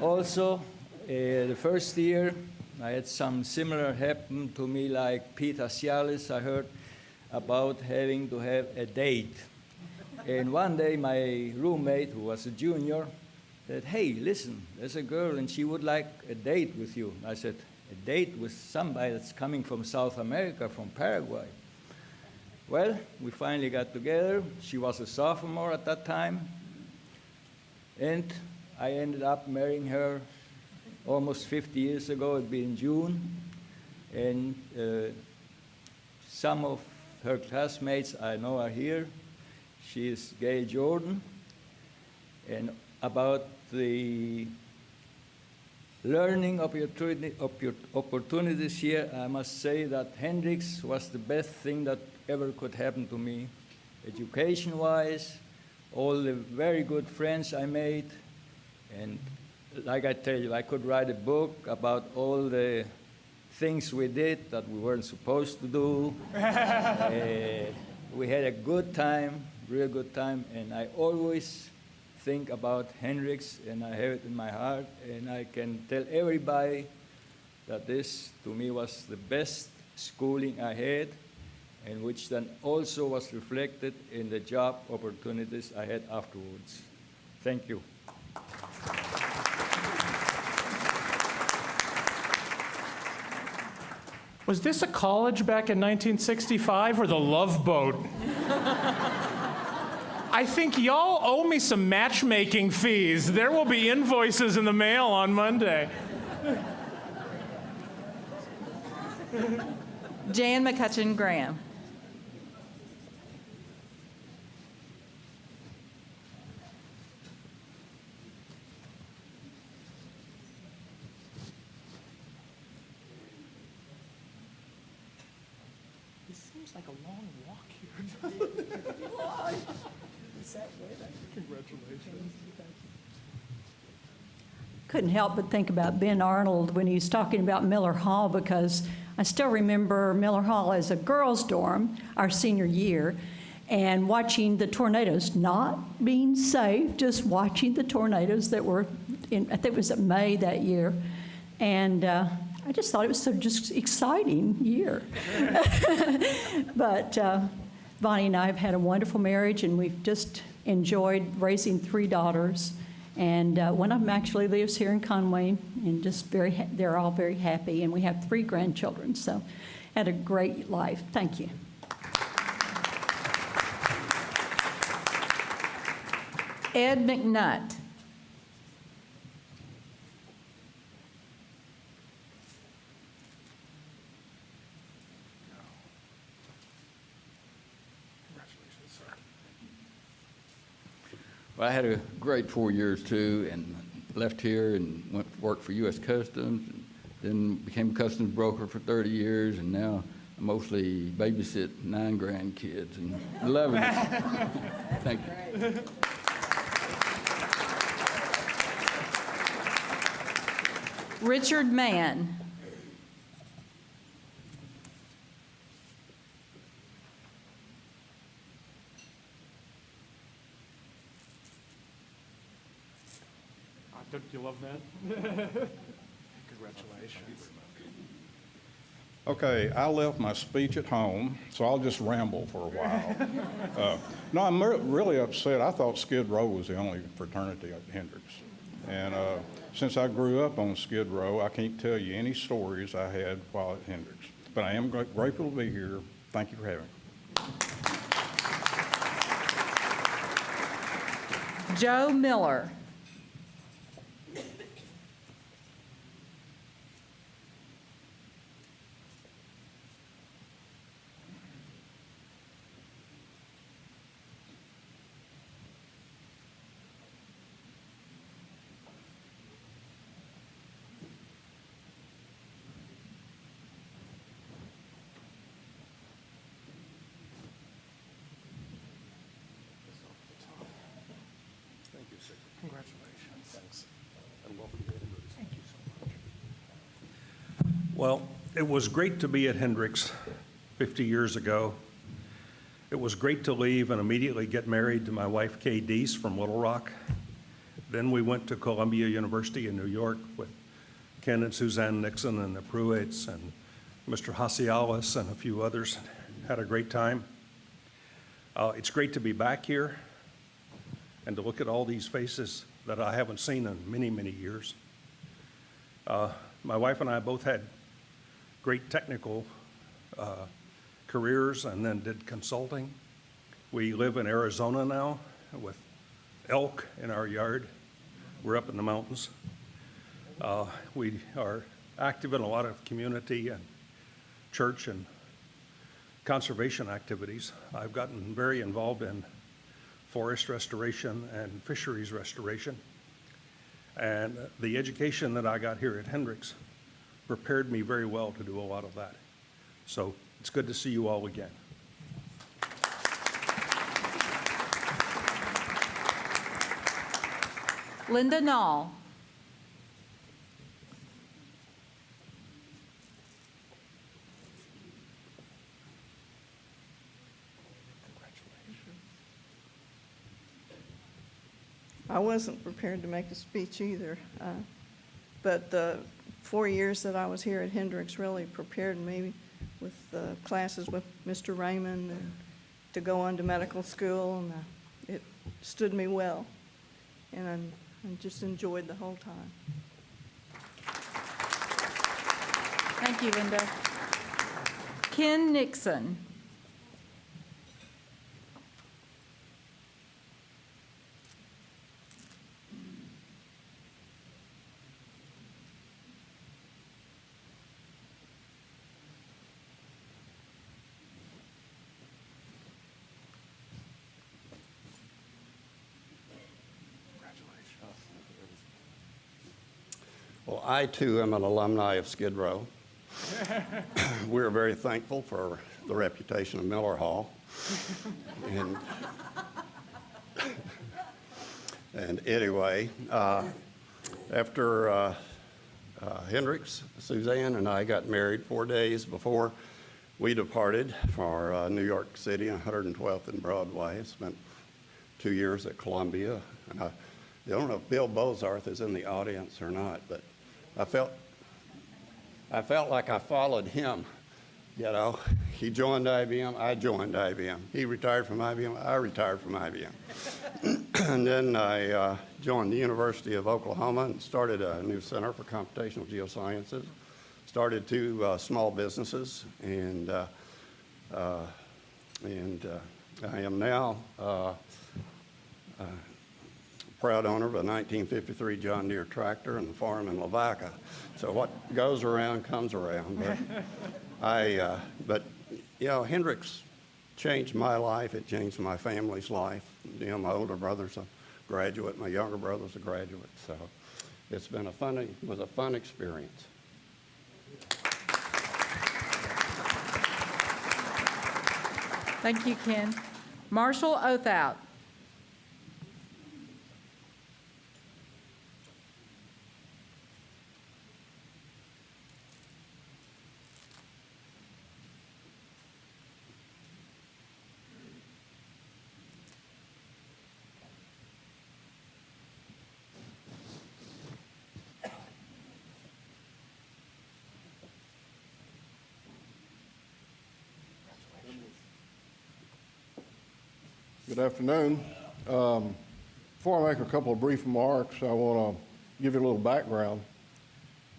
Also, the first year, I had some similar happen to me like Peter Cialis. I heard about having to have a date. And one day my roommate, who was a junior, said, hey, listen, there's a girl and she would like a date with you. I said, a date with somebody that's coming from South America, from Paraguay. Well, we finally got together. She was a sophomore at that time. And I ended up marrying her almost 50 years ago. It'd be in June. And some of her classmates I know are here. She is Gail Jordan. And about the learning opportunities here, I must say that Hendrix was the best thing that ever could happen to me. Education-wise, all the very good friends I made, and like I tell you, I could write a book about all the things we did that we weren't supposed to do. We had a good time, real good time, and I always think about Hendrix, and I have it in my heart, and I can tell everybody that this, to me, was the best schooling I had, and which then also was reflected in the job opportunities I had afterwards. Thank you. Was this a college back in 1965 or the Love Boat? I think y'all owe me some matchmaking fees. There will be invoices in the mail on Monday. Jan McCutcheon Graham. This seems like a long walk here. Congratulations. Couldn't help but think about Ben Arnold when he was talking about Miller Hall, because I still remember Miller Hall as a girls' dorm our senior year, and watching the tornadoes, not being safe, just watching the tornadoes that were in, I think it was in May that year. And I just thought it was so just exciting year. But Bonnie and I have had a wonderful marriage, and we've just enjoyed raising 3 daughters. And one of them actually lives here in Conway, and just they're all very happy. And we have 3 grandchildren, so had a great life. Thank you. Ed McNutt. Well, I had a great 4 years too, and left here and went to work for U.S. Customs, and then became a customs broker for 30 years, and now I mostly babysit 9 grandkids and 11. Thank you. Richard Mann. Don't you love that? Congratulations. Okay, I left my speech at home, so I'll just ramble for a while. No, I'm really upset. I thought Skid Row was the only fraternity at Hendricks. And since I grew up on Skid Row, I can't tell you any stories I had while at Hendricks. But I am grateful to be here. Thank you for having me. Joe Miller. Congratulations. Thanks. And welcome to Hendricks. Thank you so much. Well, it was great to be at Hendricks 50 years ago. It was great to leave and immediately get married to my wife, Kay Deese, from Little Rock. Then we went to Columbia University in New York with Ken and Suzanne Nixon and the Pruitts and Mr. Hasialis and a few others. Had a great time. It's great to be back here and to look at all these faces that I haven't seen in many, many years. My wife and I both had great technical careers and then did consulting. We live in Arizona now with elk in our yard. We're up in the mountains. We are active in a lot of community and church and conservation activities. I've gotten very involved in forest restoration and fisheries restoration. And the education that I got here at Hendricks prepared me very well to do a lot of that. So it's good to see you all again. Linda Nall. I wasn't prepared to make a speech either, but the 4 years that I was here at Hendricks really prepared me with classes with Mr. Raymond and to go on to medical school, and it stood me well, and I just enjoyed the whole time. Thank you, Linda. Ken Nixon. Well, I too am an alumni of Skid Row. We're very thankful for the reputation of Miller Hall. And anyway, after Hendricks, Suzanne and I got married 4 days before we departed for New York City, 112th and Broadway. Spent 2 years at Columbia. And I don't know if Bill Bozarth is in the audience or not, but I felt like I followed him, you know. He joined IBM, I joined IBM. He retired from IBM, I retired from IBM. And then I joined the University of Oklahoma and started a new Center for Computational Geosciences. Started 2 small businesses, and I am now proud owner of a 1953 John Deere tractor and a farm in Lavaca. So what goes around comes around. But you know, Hendricks changed my life. It changed my family's life. You know, my older brother's a graduate. My younger brother's a graduate. So it was a fun experience. Thank you, Ken. Marshall Othout. Good afternoon. Before I make a couple of brief remarks, I want to give you a little background.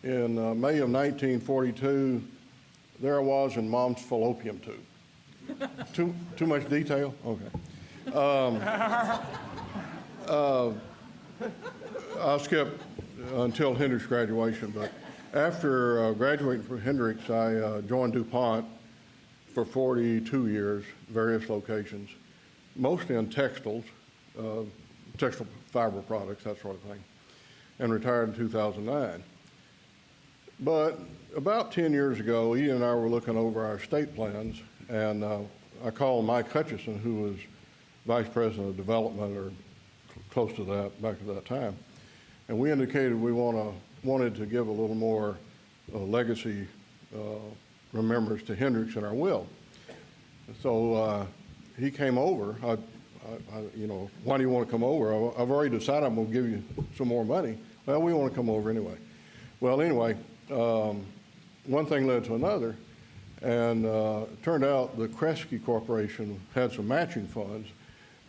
In May of 1942, there I was in Mom's fallopian tube. Too much detail? Okay. I'll skip until Hendricks graduation, but after graduating from Hendricks, I joined DuPont for 42 years, various locations, mostly in textiles, textile fiber products, that sort of thing, and retired in 2009. But about 10 years ago, Ian and I were looking over our estate plans, and I called Mike Hutchison, who was Vice President of Development, or close to that, back at that time. And we indicated we wanted to give a little more legacy remembrance to Hendricks in our will. So he came over. You know, why do you want to come over? I've already decided I'm going to give you some more money. Well, we want to come over anyway. Well, anyway, one thing led to another, and it turned out the Kresge Corporation had some matching funds,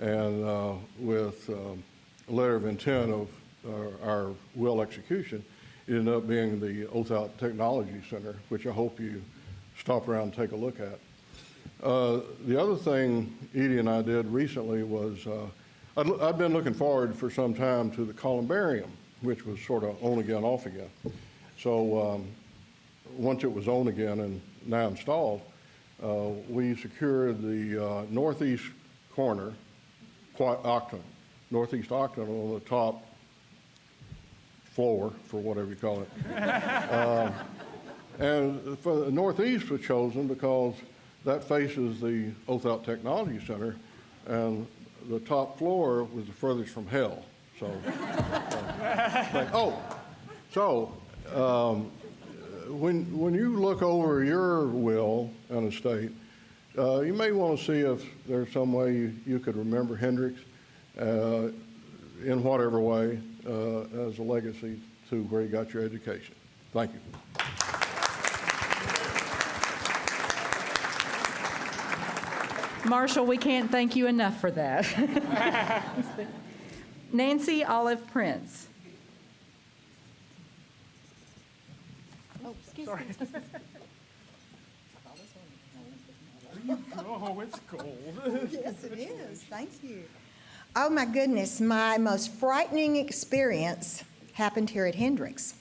and with a letter of intent of our will execution, it ended up being the Oath Technology Center, which I hope you stop around and take a look at. The other thing Edie and I did recently was, I'd been looking forward for some time to the columbarium, which was sort of on again, off again. So once it was on again and now installed, we secured the northeast corner, northeast octagon on the top floor, for whatever you call it. And for the northeast was chosen because that faces the Oath Out Technology Center, and the top floor was the furthest from hell. So, when you look over your will and estate, you may want to see if there's some way you could remember Hendricks in whatever way as a legacy to where you got your education. Thank you. Marshall, we can't thank you enough for that. Nancy Olive Prince. Oh, excuse Sorry. Oh, it's cold. Yes, it is. Thank you. Oh, my goodness. My most frightening experience happened here at Hendricks.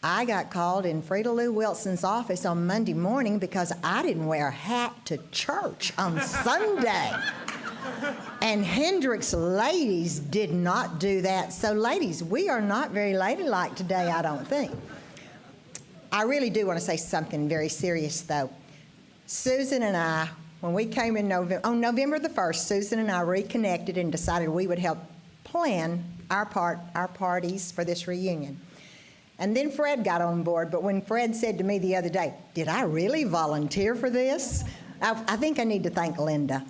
I got called in Frida Lou Wilson's office on Monday morning because I didn't wear a hat to church on Sunday. And Hendricks ladies did not do that. So, ladies, we are not very ladylike today, I don't think. I really do want to say something very serious, though. Susan and I, when we came in on November the 1st, Susan and I reconnected and decided we would help plan our parties for this reunion. And then Fred got on board, but when Fred said to me the other day, "Did I really volunteer for this?" I think I need to thank Linda.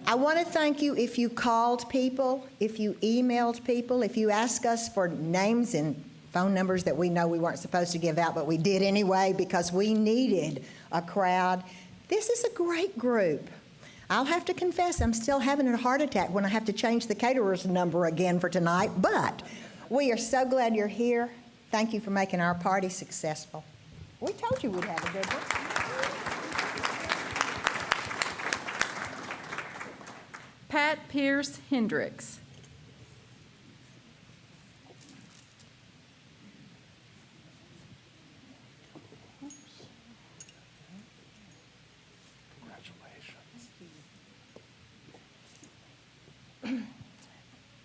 I want to thank you if you called people, if you emailed people, if you asked us for names and phone numbers that we know we weren't supposed to give out, but we did anyway because we needed a crowd. This is a great group. I'll have to confess, I'm still having a heart attack when I have to change the caterer's number again for tonight, but we are so glad you're here. Thank you for making our party successful. We told you we'd have a good one. Pat Pierce Hendricks.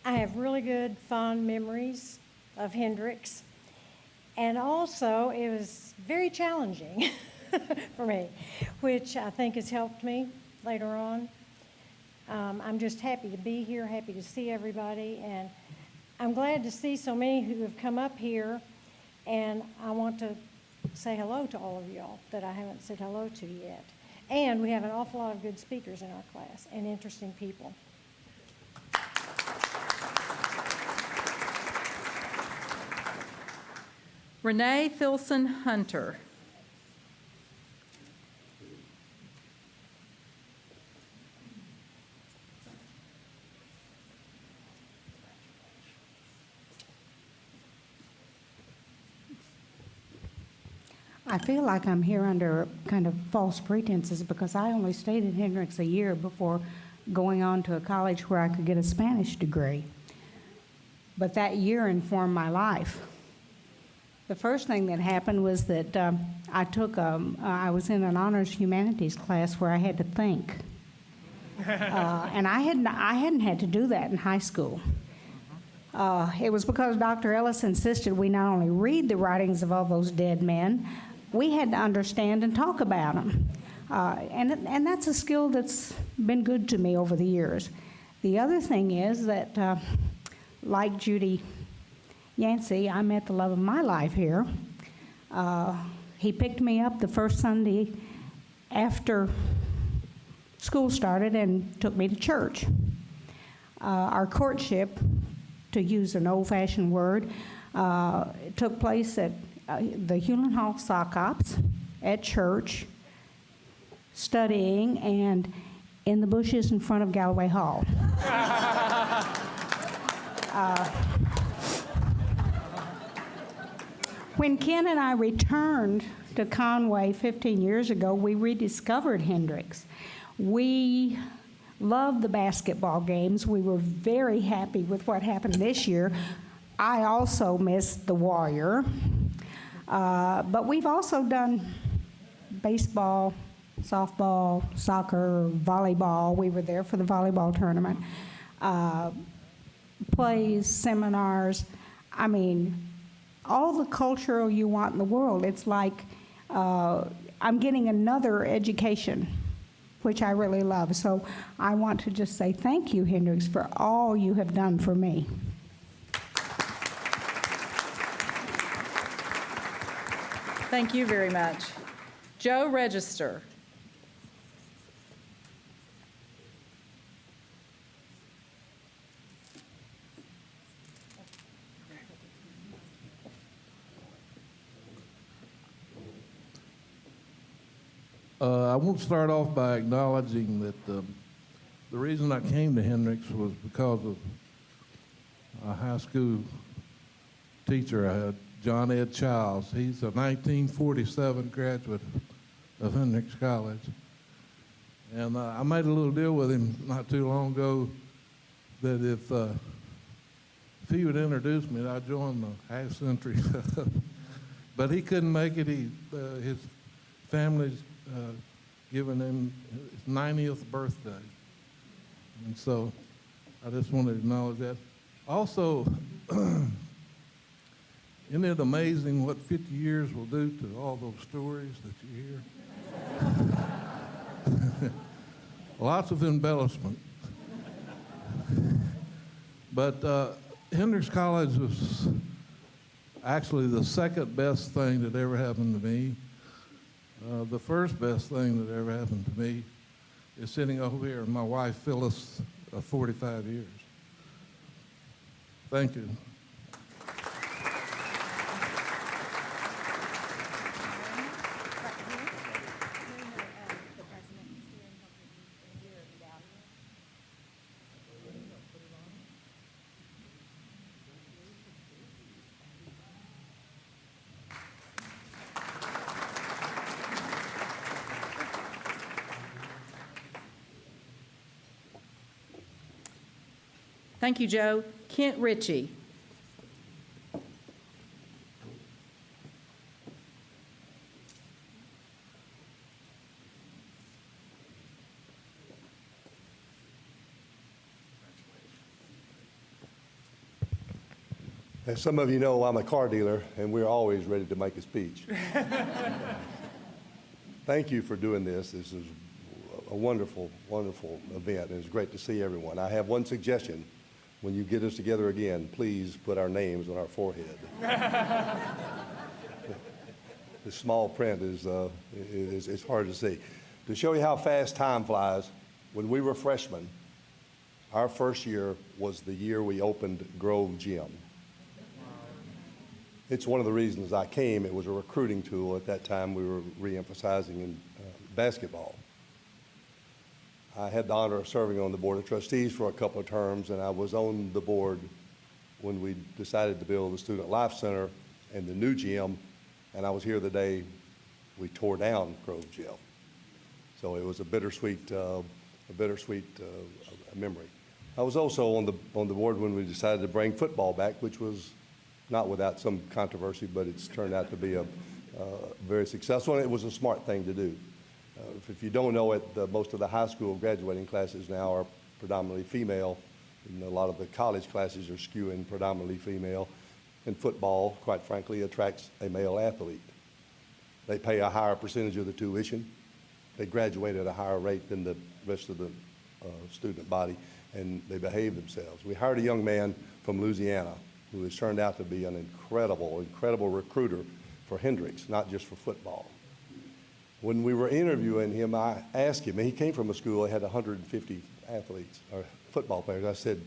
I have really good, fond memories of Hendricks. And also, it was very challenging for me, which I think has helped me later on. I'm just happy to be here, happy to see everybody, and I'm glad to see so many who have come up here, and I want to say hello to all of y'all that I haven't said hello to yet. And we have an awful lot of good speakers in our class and interesting people. Renee Filson Hunter. I feel like I'm here under kind of false pretenses because I only stayed at Hendrix a year before going on to a college where I could get a Spanish degree. But that year informed my life. The first thing that happened was that I was in an honors humanities class where I had to think. And I hadn't had to do that in high school. It was because Dr. Ellis insisted we not only read the writings of all those dead men, we had to understand and talk about them. And that's a skill that's been good to me over the years. The other thing is that, like Judy Yancey, I met the love of my life here. He picked me up the first Sunday after school started and took me to church. Our courtship, to use an old-fashioned word, took place at the Hewlin Hall Sock Ops, at church, studying, and in the bushes in front of Galloway Hall. When Ken and I returned to Conway 15 years ago, we rediscovered Hendrix. We loved the basketball games. We were very happy with what happened this year. I also missed the Warrior. But we've also done baseball, softball, soccer, volleyball. We were there for the volleyball tournament. Plays, seminars. I mean, all the cultural you want in the world. It's like I'm getting another education, which I really love. So I want to just say thank you, Hendrix, for all you have done for me. Thank you very much. Joe Register. I want to start off by acknowledging that the reason I came to Hendrix was because of a high school teacher I had, John Ed Childs. He's a 1947 graduate of Hendrix College. And I made a little deal with him not too long ago that if he would introduce me, I'd join the half century. But he couldn't make it. His family's given him his 90th birthday. And so I just wanted to acknowledge that. Also, isn't it amazing what 50 years will do to all those stories that you hear? Lots of embellishment. But Hendrix College was actually the second best thing that ever happened to me. The first best thing that ever happened to me is sitting over here, my wife Phyllis, 45 years. Thank you. Thank you, Joe. Kent Ritchie. As some of you know, I'm a car dealer, and we're always ready to make a speech. Thank you for doing this. This is a wonderful, wonderful event, and it's great to see everyone. I have one suggestion. When you get us together again, please put our names on our forehead. The small print is hard to see. To show you how fast time flies, when we were freshmen, our first year was the year we opened Grove Gym. It's one of the reasons I came. It was a recruiting tool. At that time, we were re-emphasizing in basketball. I had the honor of serving on the Board of Trustees for a couple of terms, and I was on the board when we decided to build the Student Life Center and the new gym, and I was here the day we tore down Grove Jail. So it was a bittersweet memory. I was also on the board when we decided to bring football back, which was not without some controversy, but it's turned out to be a very successful, and it was a smart thing to do. If you don't know it, most of the high school graduating classes now are predominantly female, and a lot of the college classes are skewing predominantly female. And football, quite frankly, attracts a male athlete. They pay a higher percentage of the tuition. They graduate at a higher rate than the rest of the student body, and they behave themselves. We hired a young man from Louisiana who has turned out to be an incredible recruiter for Hendricks, not just for football. When we were interviewing him, I asked him, and he came from a school that had 150 athletes, or football players. I said,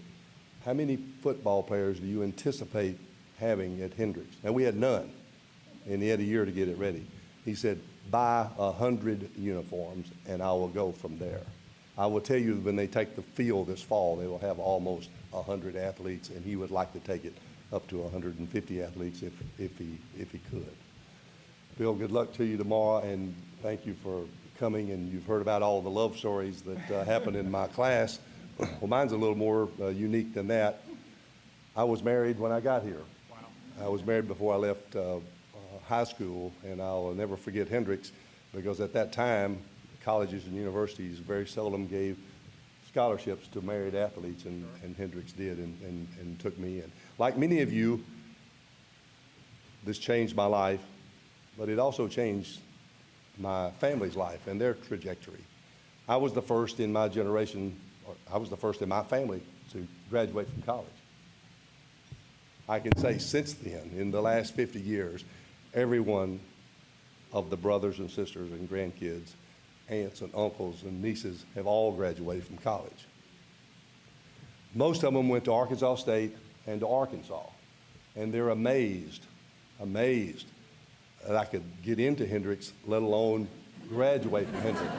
how many football players do you anticipate having at Hendricks? And we had none, and he had a year to get it ready. He said, buy 100 uniforms, and I will go from there. I will tell you, when they take the field this fall, they will have almost 100 athletes, and he would like to take it up to 150 athletes if he could. Bill, good luck to you tomorrow, and thank you for coming. And you've heard about all the love stories that happened in my class. Well, mine's a little more unique than that. I was married when I got here. Wow. I was married before I left high school, and I'll never forget Hendricks, because at that time, colleges and universities very seldom gave scholarships to married athletes, and Hendricks did and took me in. Like many of you, this changed my life, but it also changed my family's life and their trajectory. I was the first in my generation, or I was the first in my family to graduate from college. I can say since then, in the last 50 years, every one of the brothers and sisters and grandkids, aunts and uncles and nieces have all graduated from college. Most of them went to Arkansas State and to Arkansas, and they're amazed that I could get into Hendricks, let alone graduate from Hendricks.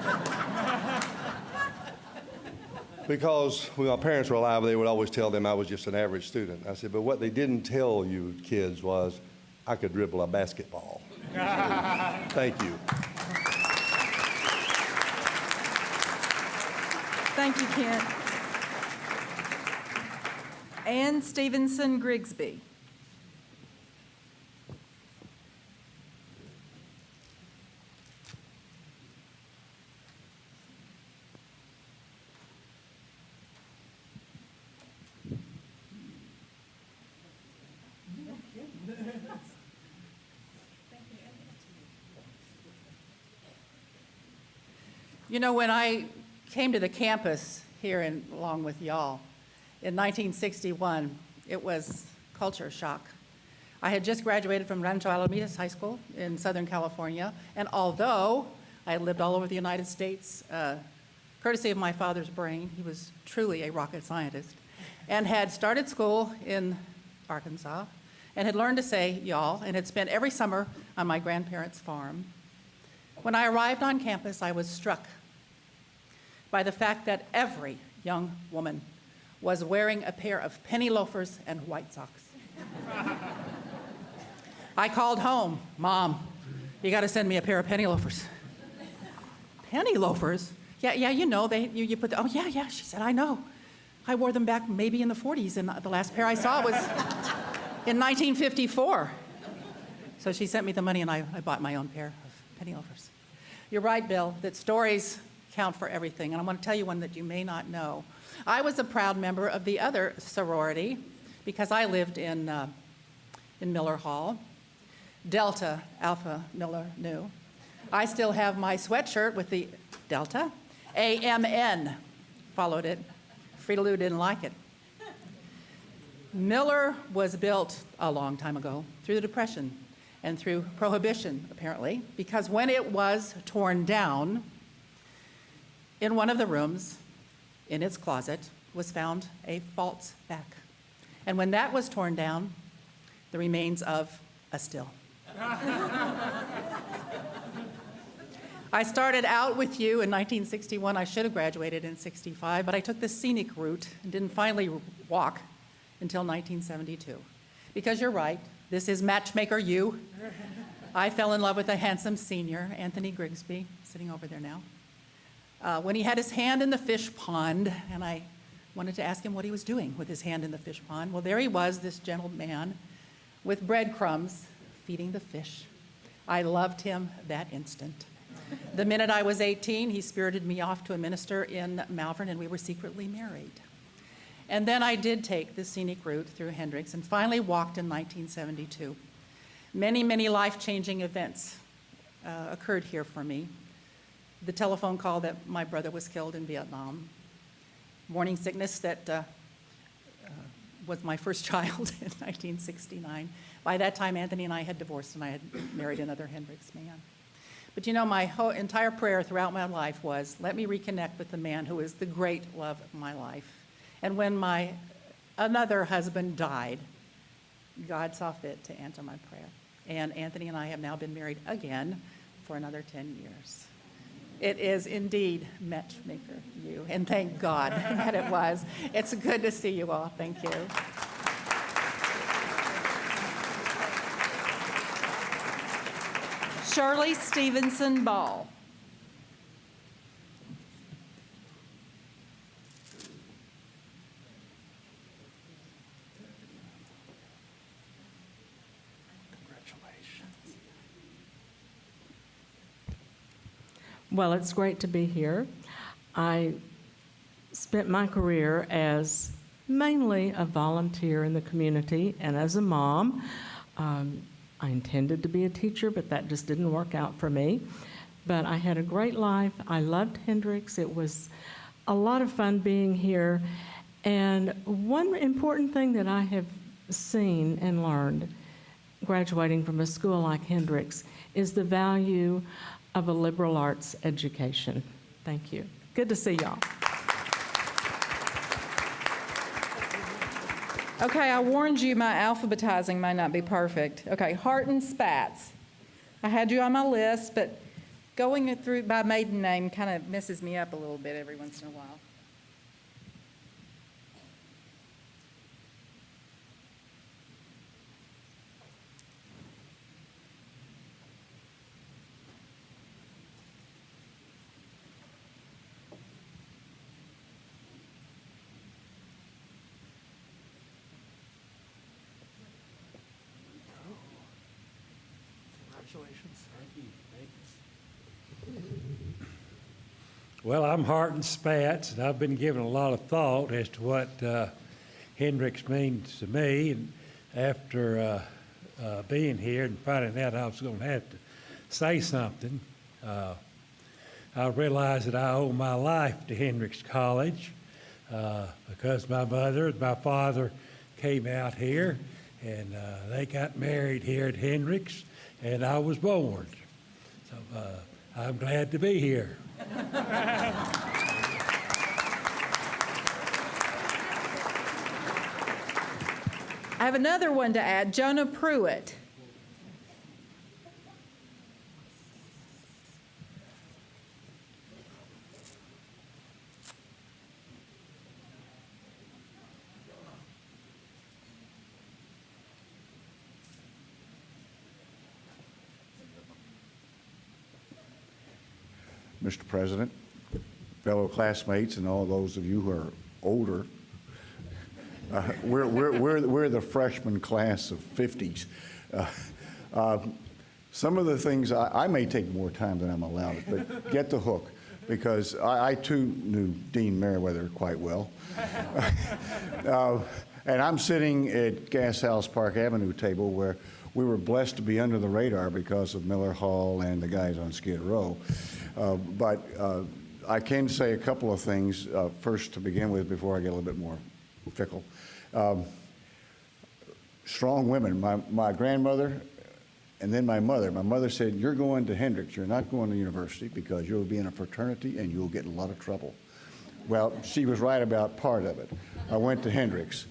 Because when my parents were alive, they would always tell them I was just an average student. I said, but what they didn't tell you kids was I could dribble a basketball. Thank you. Thank you, Kent. Ann Stevenson Grigsby. You know, when I came to the campus here along with y'all in 1961, it was culture shock. I had just graduated from Rancho Alamitas High School in Southern California, and although I had lived all over the United States, courtesy of my father's brain, he was truly a rocket scientist, and had started school in Arkansas, and had learned to say y'all, and had spent every summer on my grandparents' farm. When I arrived on campus, I was struck by the fact that every young woman was wearing a pair of penny loafers and white socks. I called home, Mom, you got to send me a pair of penny loafers. Penny loafers? Yeah, you know, you put oh, yeah, she said, I know. I wore them back maybe in the 40s, and the last pair I saw was in 1954. So she sent me the money, and I bought my own pair of penny loafers. You're right, Bill, that stories count for everything, and I want to tell you one that you may not know. I was a proud member of the other sorority because I lived in Miller Hall. Delta Alpha Miller Nu. I still have my sweatshirt with the Delta. AMN followed it. Frida Lou didn't like it. Miller was built a long time ago through the Depression and through Prohibition, apparently, because when it was torn down, in one of the rooms, in its closet, was found a false back. And when that was torn down, the remains of a still. I started out with you in 1961. I should have graduated in 65, but I took the scenic route and didn't finally walk until 1972. Because you're right, this is matchmaker you. I fell in love with a handsome senior, Anthony Grigsby, sitting over there now. When he had his hand in the fish pond, and I wanted to ask him what he was doing with his hand in the fish pond. Well, there he was, this gentle man, with breadcrumbs, feeding the fish. I loved him that instant. The minute I was 18, he spirited me off to a minister in Malvern, and we were secretly married. And then I did take the scenic route through Hendricks and finally walked in 1972. Many, many life-changing events occurred here for me. The telephone call that my brother was killed in Vietnam, morning sickness that was my first child in 1969. By that time, Anthony and I had divorced, and I had married another Hendricks man. But you know, my whole entire prayer throughout my life was, let me reconnect with the man who is the great love of my life. And when my another husband died, God saw fit to answer my prayer. And Anthony and I have now been married again for another 10 years. It is indeed matchmaker you, and thank God that it was. It's good to see you all. Thank you. Shirley Stevenson Ball. Well, it's great to be here. I spent my career as mainly a volunteer in the community and as a mom. I intended to be a teacher, but that just didn't work out for me. But I had a great life. I loved Hendricks. It was a lot of fun being here. And one important thing that I have seen and learned graduating from a school like Hendricks is the value of a liberal arts education. Thank you. Good to see y'all. Okay, I warned you my alphabetizing may not be perfect. Okay, Harton Spatz. I had you on my list, but going it through by maiden name kind of messes me up a little bit every once in a while. Well, I'm Harton Spatz, and I've been giving a lot of thought as to what Hendricks means to me. And after being here and finding out I was going to have to say something, I realized that I owe my life to Hendricks College because my mother and my father came out here, and they got married here at Hendricks, and I was born. So I'm glad to be here. I have another one to add, Jonah Pruitt. Mr. President, fellow classmates, and all those of you who are older, we're the freshman class of 50s. Some of the things, I may take more time than I'm allowed, but get the hook, because I too knew Dean Merriweather quite well. And I'm sitting at Gas House Park Avenue table where we were blessed to be under the radar because of Miller Hall and the guys on Skid Row. But I can say a couple of things first to begin with before I get a little bit more fickle. Strong women. My grandmother and then my mother. My mother said, "You're going to Hendricks. You're not going to university because you'll be in a fraternity and you'll get in a lot of trouble." Well, she was right about part of it. I went to Hendricks.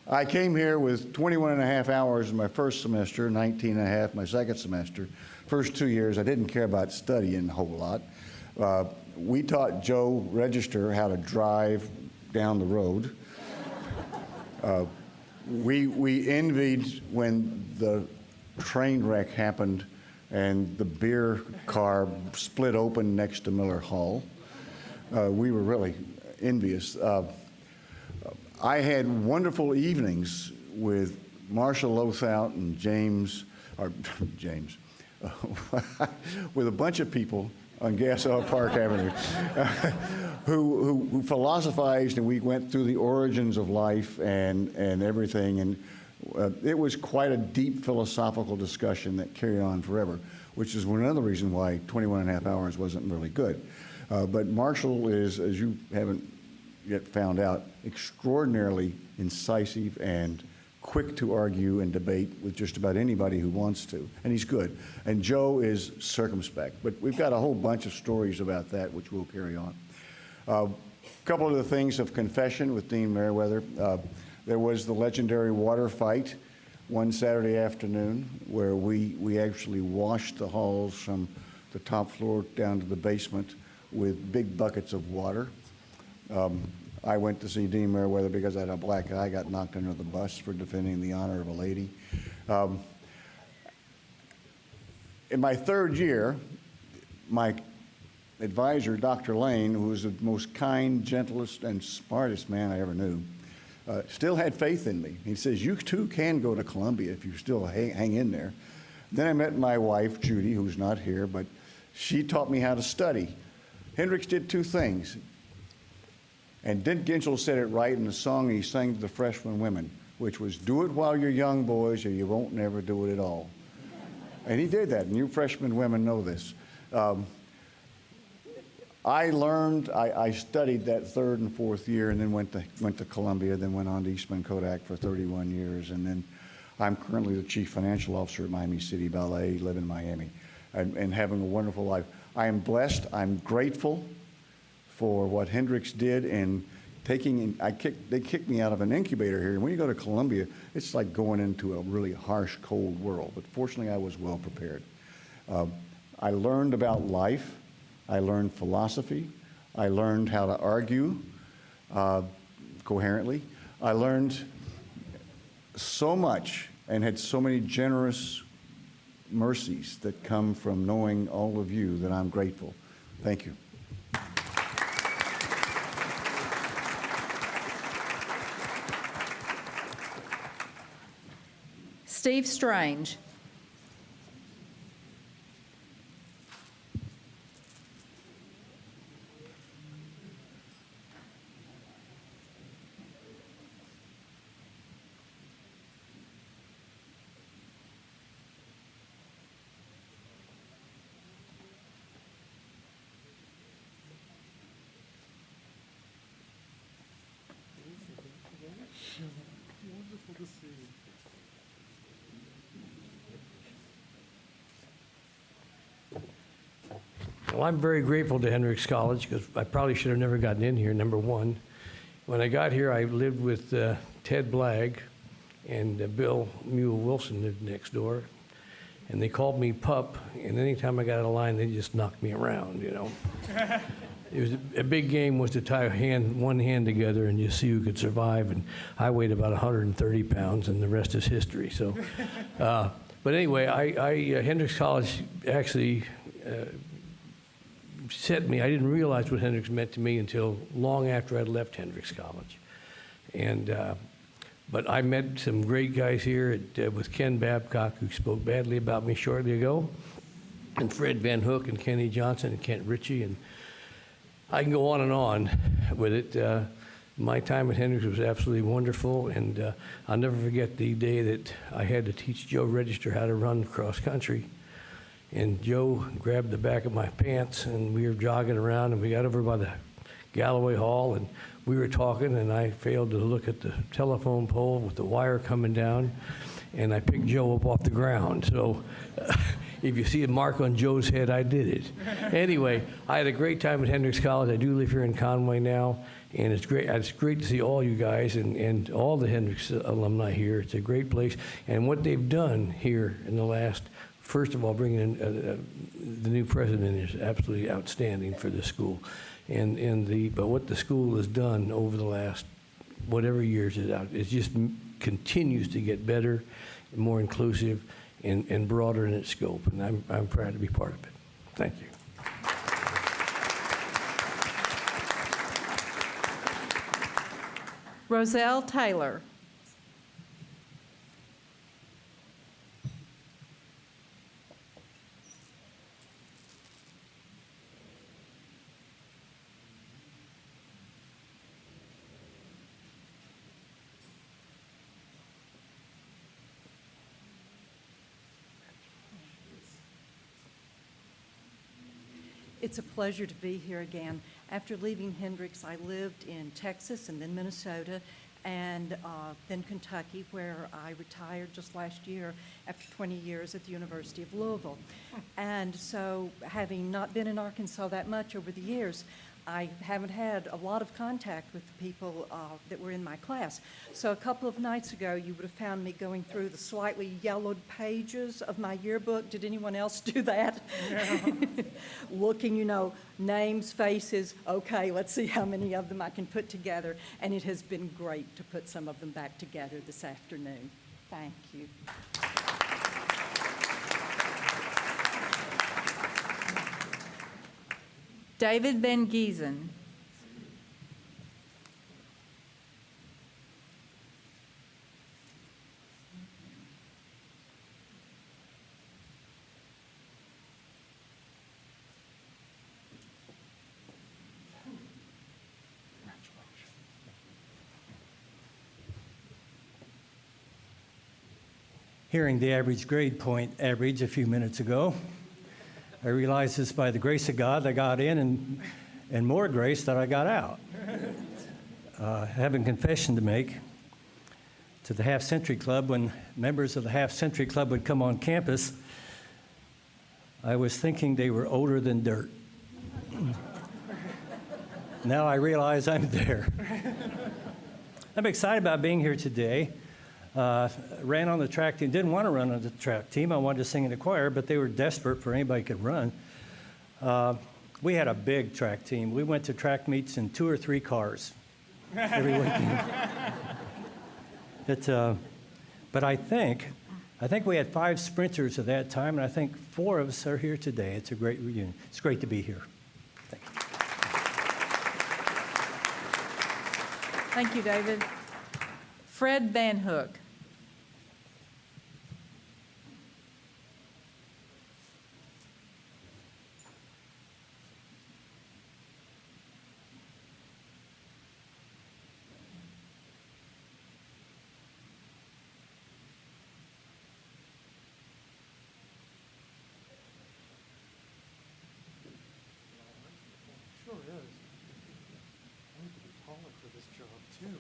I came here with 21 and a half hours in my first semester, 19 and a half my second semester. First 2 years, I didn't care about studying a whole lot. We taught Joe Register how to drive down the road. We envied when the train wreck happened and the beer car split open next to Miller Hall. We were really envious. I had wonderful evenings with Marshall Lothout and James, with a bunch of people on Gasell Park Avenue who philosophized, and we went through the origins of life and everything. And it was quite a deep philosophical discussion that carried on forever, which is another reason why 21 and a half hours wasn't really good. But Marshall is, as you haven't yet found out, extraordinarily incisive and quick to argue and debate with just about anybody who wants to, and he's good. And Joe is circumspect, but we've got a whole bunch of stories about that which we'll carry on. A couple of the things of confession with Dean Merriweather. There was the legendary water fight one Saturday afternoon where we actually washed the halls from the top floor down to the basement with big buckets of water. I went to see Dean Merriweather because I had a black eye, got knocked under the bus for defending the honor of a lady. In my third year, my advisor, Dr. Lane, who was the most kind, gentlest, and smartest man I ever knew, still had faith in me. He says, you too can go to Columbia if you still hang in there. Then I met my wife, Judy, who's not here, but she taught me how to study. Hendricks did two things. And Dent Ginchel said it right in the song he sang to the freshman women, which was, do it while you're young, boys, or you won't never do it at all. And he did that, and you freshman women know this. I studied that third and fourth year and then went to Columbia, then went on to Eastman Kodak for 31 years, and then I'm currently the chief financial officer at Miami City Ballet, live in Miami, and having a wonderful life. I am blessed, I'm grateful for what Hendricks did in they kicked me out of an incubator here, and when you go to Columbia, it's like going into a really harsh, cold world, but fortunately I was well prepared. I learned about life, I learned philosophy, I learned how to argue coherently, I learned so much and had so many generous mercies that come from knowing all of you that I'm grateful. Thank you. Steve Strange. Wonderful to see you. Well, I'm very grateful to Hendricks College because I probably should have never gotten in here, number one. When I got here, I lived with Ted Blagg, and Bill Mule Wilson lived next door. And they called me Pup, and anytime I got out of line, they just knocked me around, you know. It was a big game was to tie one hand together and just see who could survive. And I weighed about 130 pounds, and the rest is history. So, but anyway, Hendricks College actually set me. I didn't realize what Hendricks meant to me until long after I'd left Hendricks College. And but I met some great guys here with Ken Babcock, who spoke badly about me shortly ago, and Fred Van Hook and Kenny Johnson and Kent Ritchie, and I can go on with it. My time at Hendricks was absolutely wonderful, and I'll never forget the day that I had to teach Joe Register how to run cross country. And Joe grabbed the back of my pants, and we were jogging around, and we got over by the Galloway Hall, and we were talking, and I failed to look at the telephone pole with the wire coming down, and I picked Joe up off the ground. So if you see a mark on Joe's head, I did it. Anyway, I had a great time at Hendricks College. I do live here in Conway now, and it's great to see all you guys and all the Hendricks alumni here. It's a great place, and what they've done here in the last, first of all, bringing in the new president is absolutely outstanding for the school. But what the school has done over the last whatever years it out. It just continues to get better, and more inclusive, and broader in its scope. And I'm proud to be part of it. Thank you. Roselle Taylor. It's a pleasure to be here again. After leaving Hendrix, I lived in Texas and then Minnesota and then Kentucky, where I retired just last year after 20 years at the University of Louisville. And so, having not been in Arkansas that much over the years, I haven't had a lot of contact with the people that were in my class. So a couple of nights ago, you would have found me going through the slightly yellowed pages of my yearbook. Did anyone else do that? No. Looking, you know, names, faces. Okay, let's see how many of them I can put together. And it has been great to put some of them back together this afternoon. Thank you. David Van Giesen. Hearing the average grade point average a few minutes ago, I realized it's by the grace of God I got in and more grace that I got out. I have a confession to make to the Half Century Club. When members of the Half Century Club would come on campus, I was thinking they were older than dirt. Now I realize I'm there. I'm excited about being here today. Ran on the track team, didn't want to run on the track team. I wanted to sing in the choir, but they were desperate for anybody who could run. We had a big track team. We went to track meets in 2 or 3 cars every weekend. But I think we had 5 sprinters at that time, and I think 4 of us are here today. It's a great reunion. It's great to be here. Thank you. Thank you, David. Fred Van Hook. Sure is. I need to be taller for this job, too.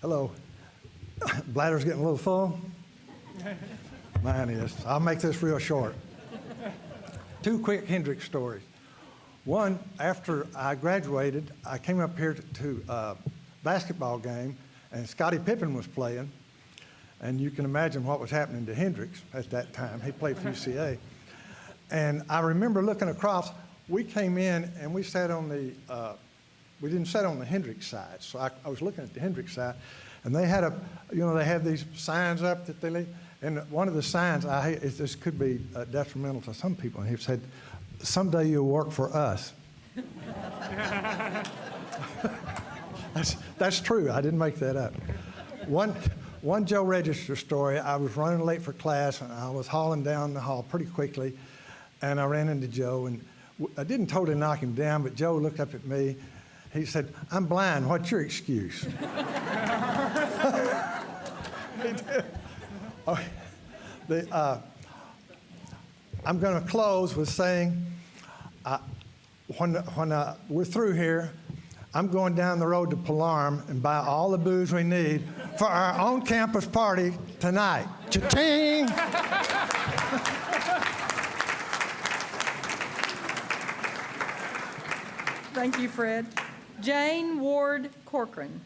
Hello. Bladder's getting a little full? Mine is. I'll make this real short. 2 quick Hendrix stories. One, after I graduated, I came up here to a basketball game, and Scottie Pippen was playing. And you can imagine what was happening to Hendrix at that time. He played for UCA. And I remember looking across. We came in, and we sat on the we didn't sit on the Hendrix side, so I was looking at the Hendrix side, and they had they have these signs up that they leave, and one of the signs, this could be detrimental to some people, and he said, "Someday you'll work for us." That's true. I didn't make that up. One Joe Register story. I was running late for class, and I was hauling down the hall pretty quickly, and I ran into Joe, and I didn't totally knock him down, but Joe looked up at me. He said, "I'm blind. What's your excuse?" He did. I'm going to close with saying, when we're through here, I'm going down the road to Palermo and buy all the booze we need for our on-campus party tonight. Cha-ching! Thank you, Fred. Jane Ward Corcoran.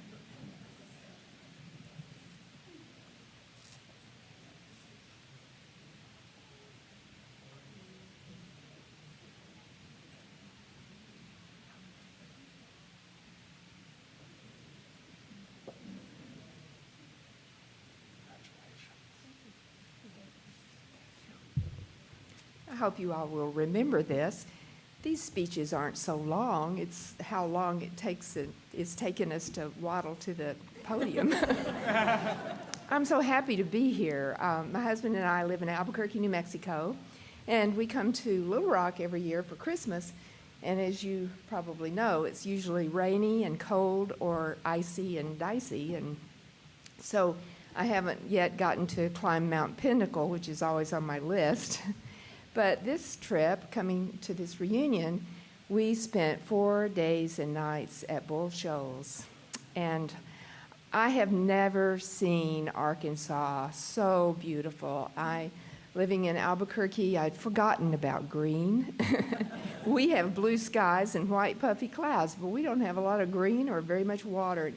I hope you all will remember this. These speeches aren't so long. It's how long it's taken us to waddle to the podium. I'm so happy to be here. My husband and I live in Albuquerque, New Mexico, and we come to Little Rock every year for Christmas. And as you probably know, it's usually rainy and cold or icy and dicey. And so I haven't yet gotten to climb Mount Pinnacle, which is always on my list. But this trip, coming to this reunion, we spent 4 days and nights at Bull Shoals. And I have never seen Arkansas so beautiful. Living in Albuquerque, I'd forgotten about green. We have blue skies and white puffy clouds, but we don't have a lot of green or very much water.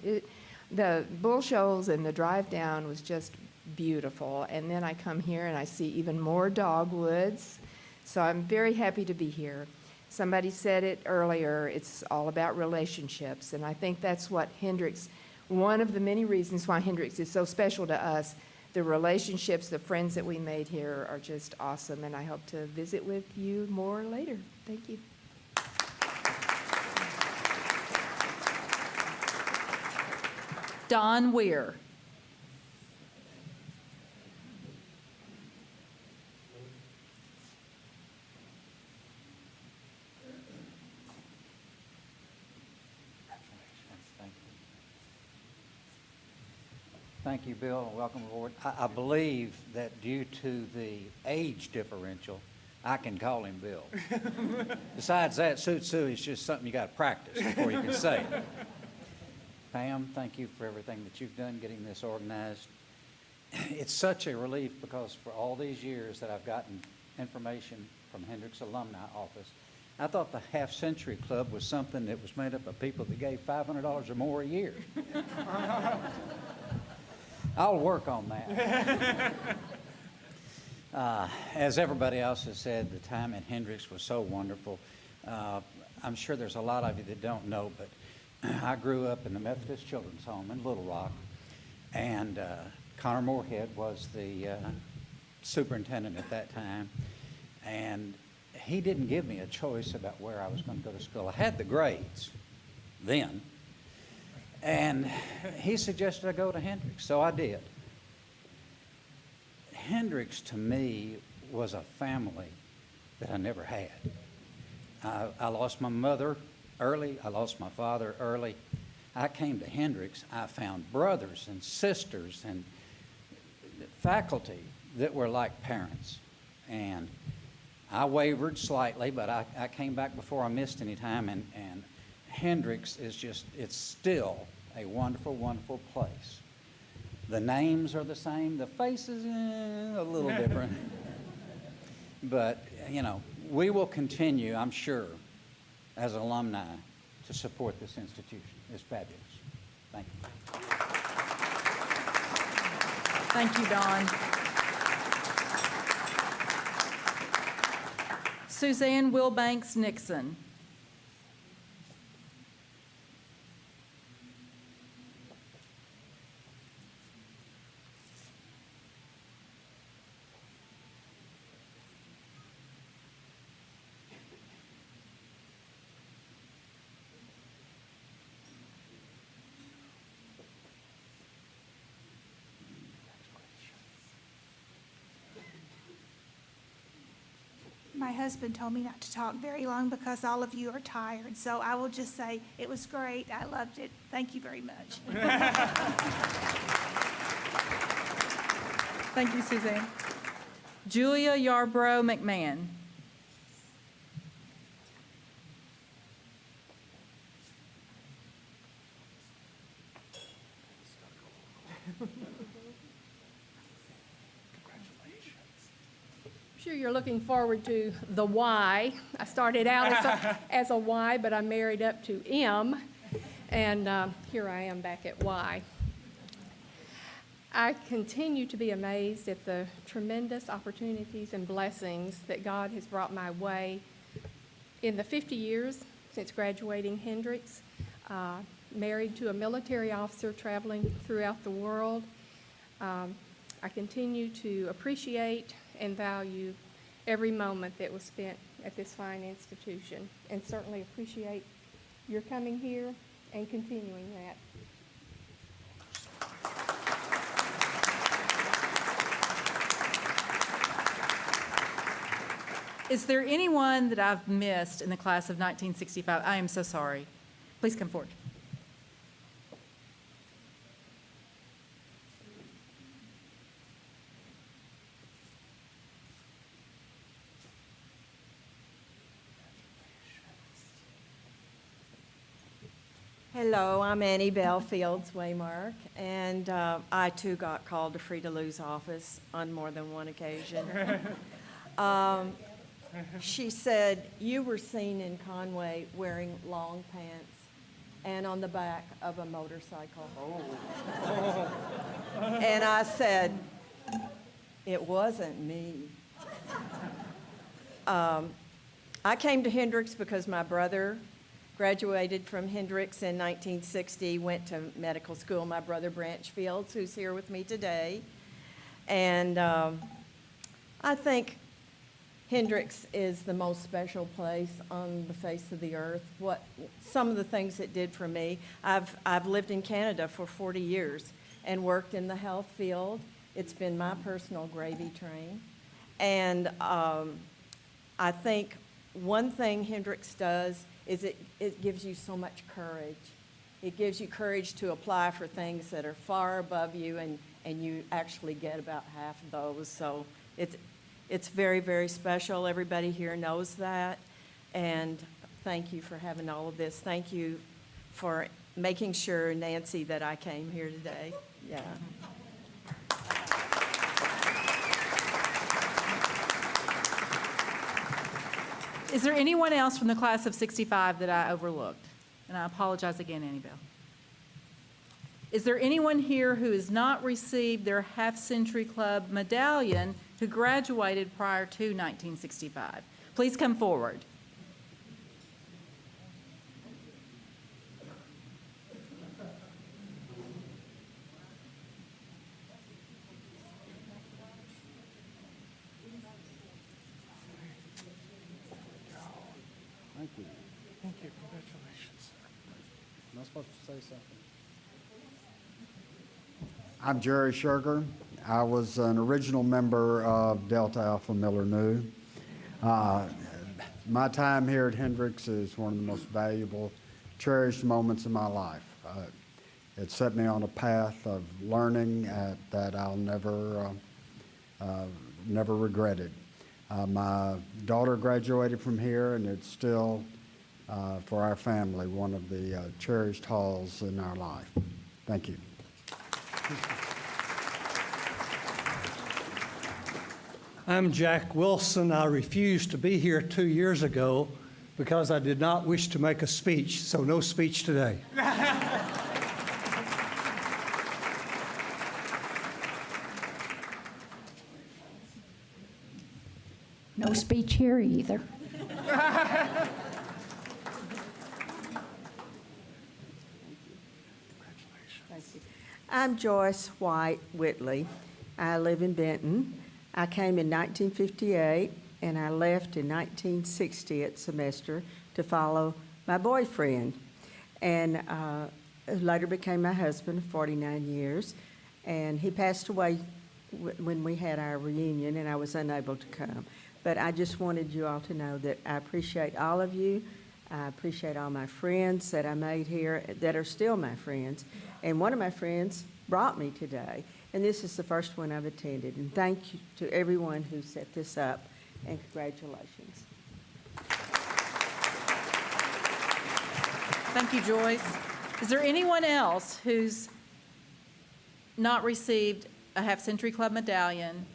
The Bull Shoals and the drive down was just beautiful. And then I come here and I see even more dogwoods. So I'm very happy to be here. Somebody said it earlier, it's all about relationships. And I think that's what Hendricks, one of the many reasons why Hendricks is so special to us. The relationships, the friends that we made here are just awesome. And I hope to visit with you more later. Thank you. Don Weir. Thank you, Bill, and welcome aboard. I believe that due to the age differential, I can call him Bill. Besides that, Sue is just something you got to practice before you can say it. Pam, thank you for everything that you've done getting this organized. It's such a relief because for all these years that I've gotten information from Hendricks Alumni Office, I thought the Half Century Club was something that was made up of people that gave $500 or more a year. I'll work on that. As everybody else has said, the time at Hendricks was so wonderful. I'm sure there's a lot of you that don't know, but I grew up in the Methodist Children's Home in Little Rock, and Connor Moorhead was the superintendent at that time, and he didn't give me a choice about where I was going to go to school. I had the grades then, and he suggested I go to Hendricks, so I did. Hendricks, to me, was a family that I never had. I lost my mother early. I lost my father early. I came to Hendricks. I found brothers and sisters and faculty that were like parents. And I wavered slightly, but I came back before I missed any time. And Hendricks is just, it's still a wonderful, wonderful place. The names are the same. The faces, a little different. But, you know, we will continue, I'm sure, as alumni, to support this institution. It's fabulous. Thank you. Thank you, Don. Suzanne Wilbanks Nixon. My husband told me not to talk very long because all of you are tired. So I will just say it was great. I loved it. Thank you very much. Thank you, Suzanne. Julia Yarbrough McMahon. Sure, you're looking forward to the Y. I started out as a Y, but I married up to M, and here I am back at Y. I continue to be amazed at the tremendous opportunities and blessings that God has brought my way in the 50 years since graduating Hendricks, married to a military officer traveling throughout the world. I continue to appreciate and value every moment that was spent at this fine institution, and certainly appreciate your coming here and continuing that. Is there anyone that I've missed in the class of 1965? I am so sorry. Please come forward. Hello, I'm Annie Belfields Waymark, and I too got called to Frida Lou's office on more than one occasion. She said, you were seen in Conway wearing long pants and on the back of a motorcycle. And I said, it wasn't me. I came to Hendricks because my brother graduated from Hendricks in 1960, went to medical school. My brother Branch Fields, who's here with me today. And I think Hendricks is the most special place on the face of the earth. Some of the things it did for me, I've lived in Canada for 40 years and worked in the health field. It's been my personal gravy train. And I think one thing Hendricks does is it gives you so much courage. It gives you courage to apply for things that are far above you, and you actually get about half of those. So it's very, very special. Everybody here knows that. And thank you for having all of this. Thank you for making sure, Nancy, that I came here today. Yeah. Is there anyone else from the class of 65 that I overlooked? And I apologize again, Annie Bell. Is there anyone here who has not received their half-century club medallion who graduated prior to 1965? Please come forward. Thank you. Thank you. Congratulations. Am I supposed to say something? I'm Jerry Sherger. I was an original member of Delta Alpha Miller Nu. My time here at Hendricks is one of the most valuable, cherished moments of my life. It set me on a path of learning that I'll never regretted. My daughter graduated from here, and it's still, for our family, one of the cherished halls in our life. Thank you. I'm Jack Wilson. I refused to be here 2 years ago because I did not wish to make a speech, so no speech today. No speech here either. I'm Joyce White Whitley. I live in Benton. I came in 1958 and I left in 1960 at semester to follow my boyfriend, and later became my husband for 49 years. And he passed away when we had our reunion, and I was unable to come. But I just wanted you all to know that I appreciate all of you. I appreciate all my friends that I made here that are still my friends. And one of my friends brought me today, and this is the first one I've attended. And thank you to everyone who set this up, and congratulations. Thank you, Joyce. Is there anyone else who's not received a half-century club medallion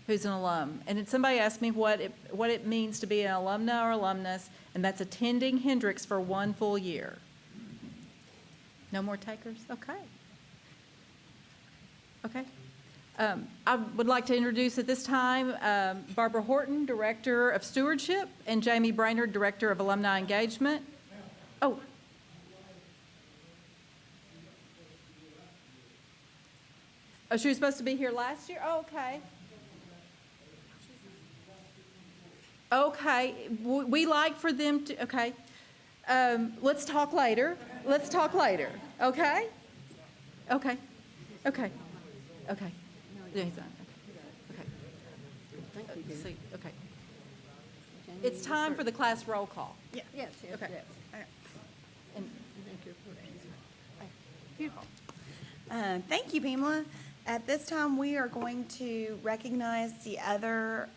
who's an alum? And then somebody asked me what it means to be an alumna or alumnus, and that's attending Hendricks for 1 full year. No more takers? Okay. Okay. I would like to introduce at this time Barbara Horton, Director of Stewardship, and Jamie Brainerd, Director of Alumni Engagement. Oh. Oh, she was supposed to be here last year? Oh, okay. Okay, we like for them to, okay. Let's talk later. Let's talk later, okay? Okay, okay, okay. Yeah, he's on. Okay. See, okay. It's time for the class roll call. Yes. Yes, yes, Okay. yes. And Beautiful. Thank you, Pamela. At this time, we are going to recognize the other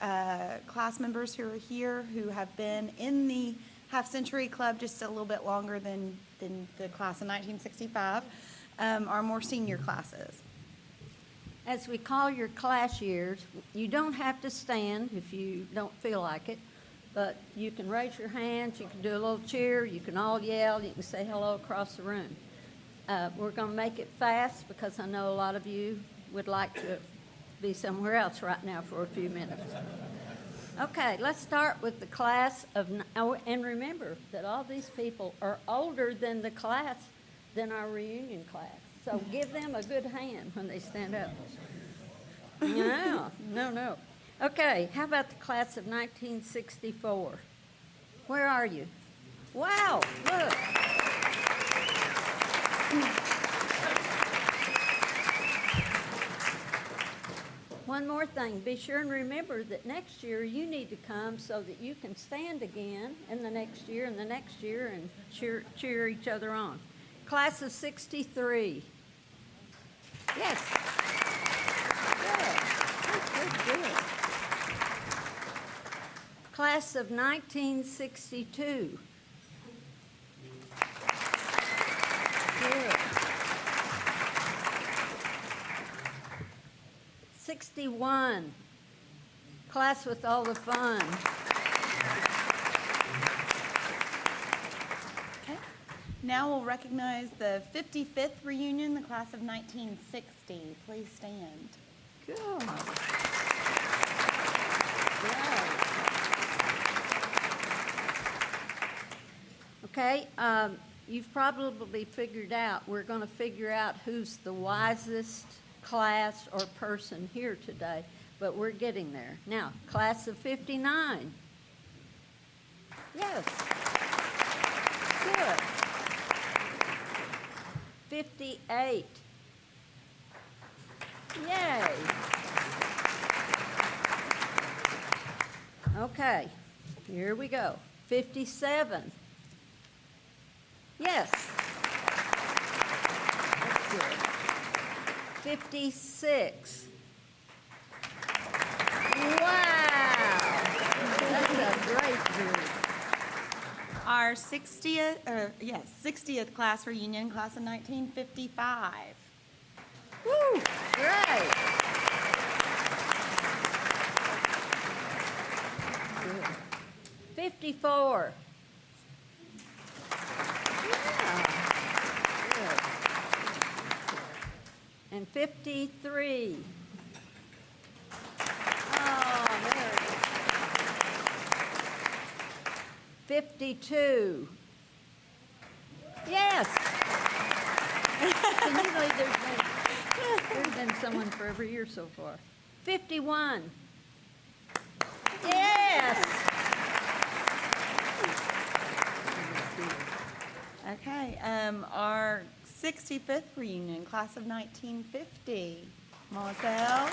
class members who are here who have been in the Half Century Club just a little bit longer than the class of 1965, our more senior classes. As we call your class years, you don't have to stand if you don't feel like it, but you can raise your hands, you can do a little cheer, you can all yell, you can say hello across the room. We're going to make it fast because I know a lot of you would like to be somewhere else right now for a few minutes. Okay, let's start with the class of, and remember that all these people are older than the class, than our reunion class. So give them a good hand when they stand up. No. Okay, how about the class of 1964? Where are you? Wow, look. One more thing, be sure and remember that next year you need to come so that you can stand again in the next year and the next year and cheer each other on. Class of 63. Yes. Good. Class of 1962. Good. 61. Class with all the fun. Okay. Now we'll recognize the 55th reunion, the class of 1960. Please stand. Good. Okay, you've probably figured out, we're going to figure out who's the wisest class or person here today, but we're getting there. Now, class of 59. Yes. Good. 58. Yay. Okay, here we go. 57. Yes. That's good. 56. Wow. That's a great group. Our 60th class reunion, class of 1955. Woo, great. Good. 54. And 53. Oh, there it is. 52. Yes. Can you believe there's been someone for every year so far? 51. Yes. Okay, our 65th reunion, class of 1950. Marcel.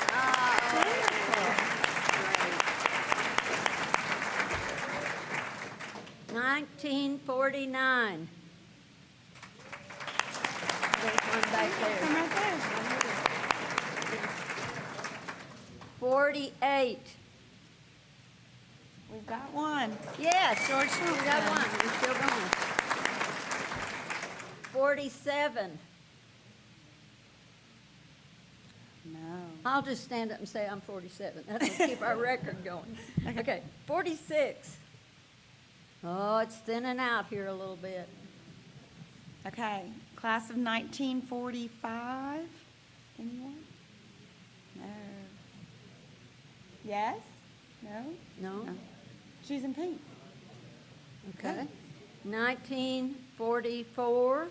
1949. There's one back there. Come right there. 48. We've got one. Yes, George we got Schultz. one. We're still going. 47. No. I'll just stand up and say I'm 47. That'll keep our record going. Okay, 46. Oh, it's thinning out here a little bit. Okay, class of 1945. Anyone? No. Yes? No? No? She's in pink. Okay. 1944.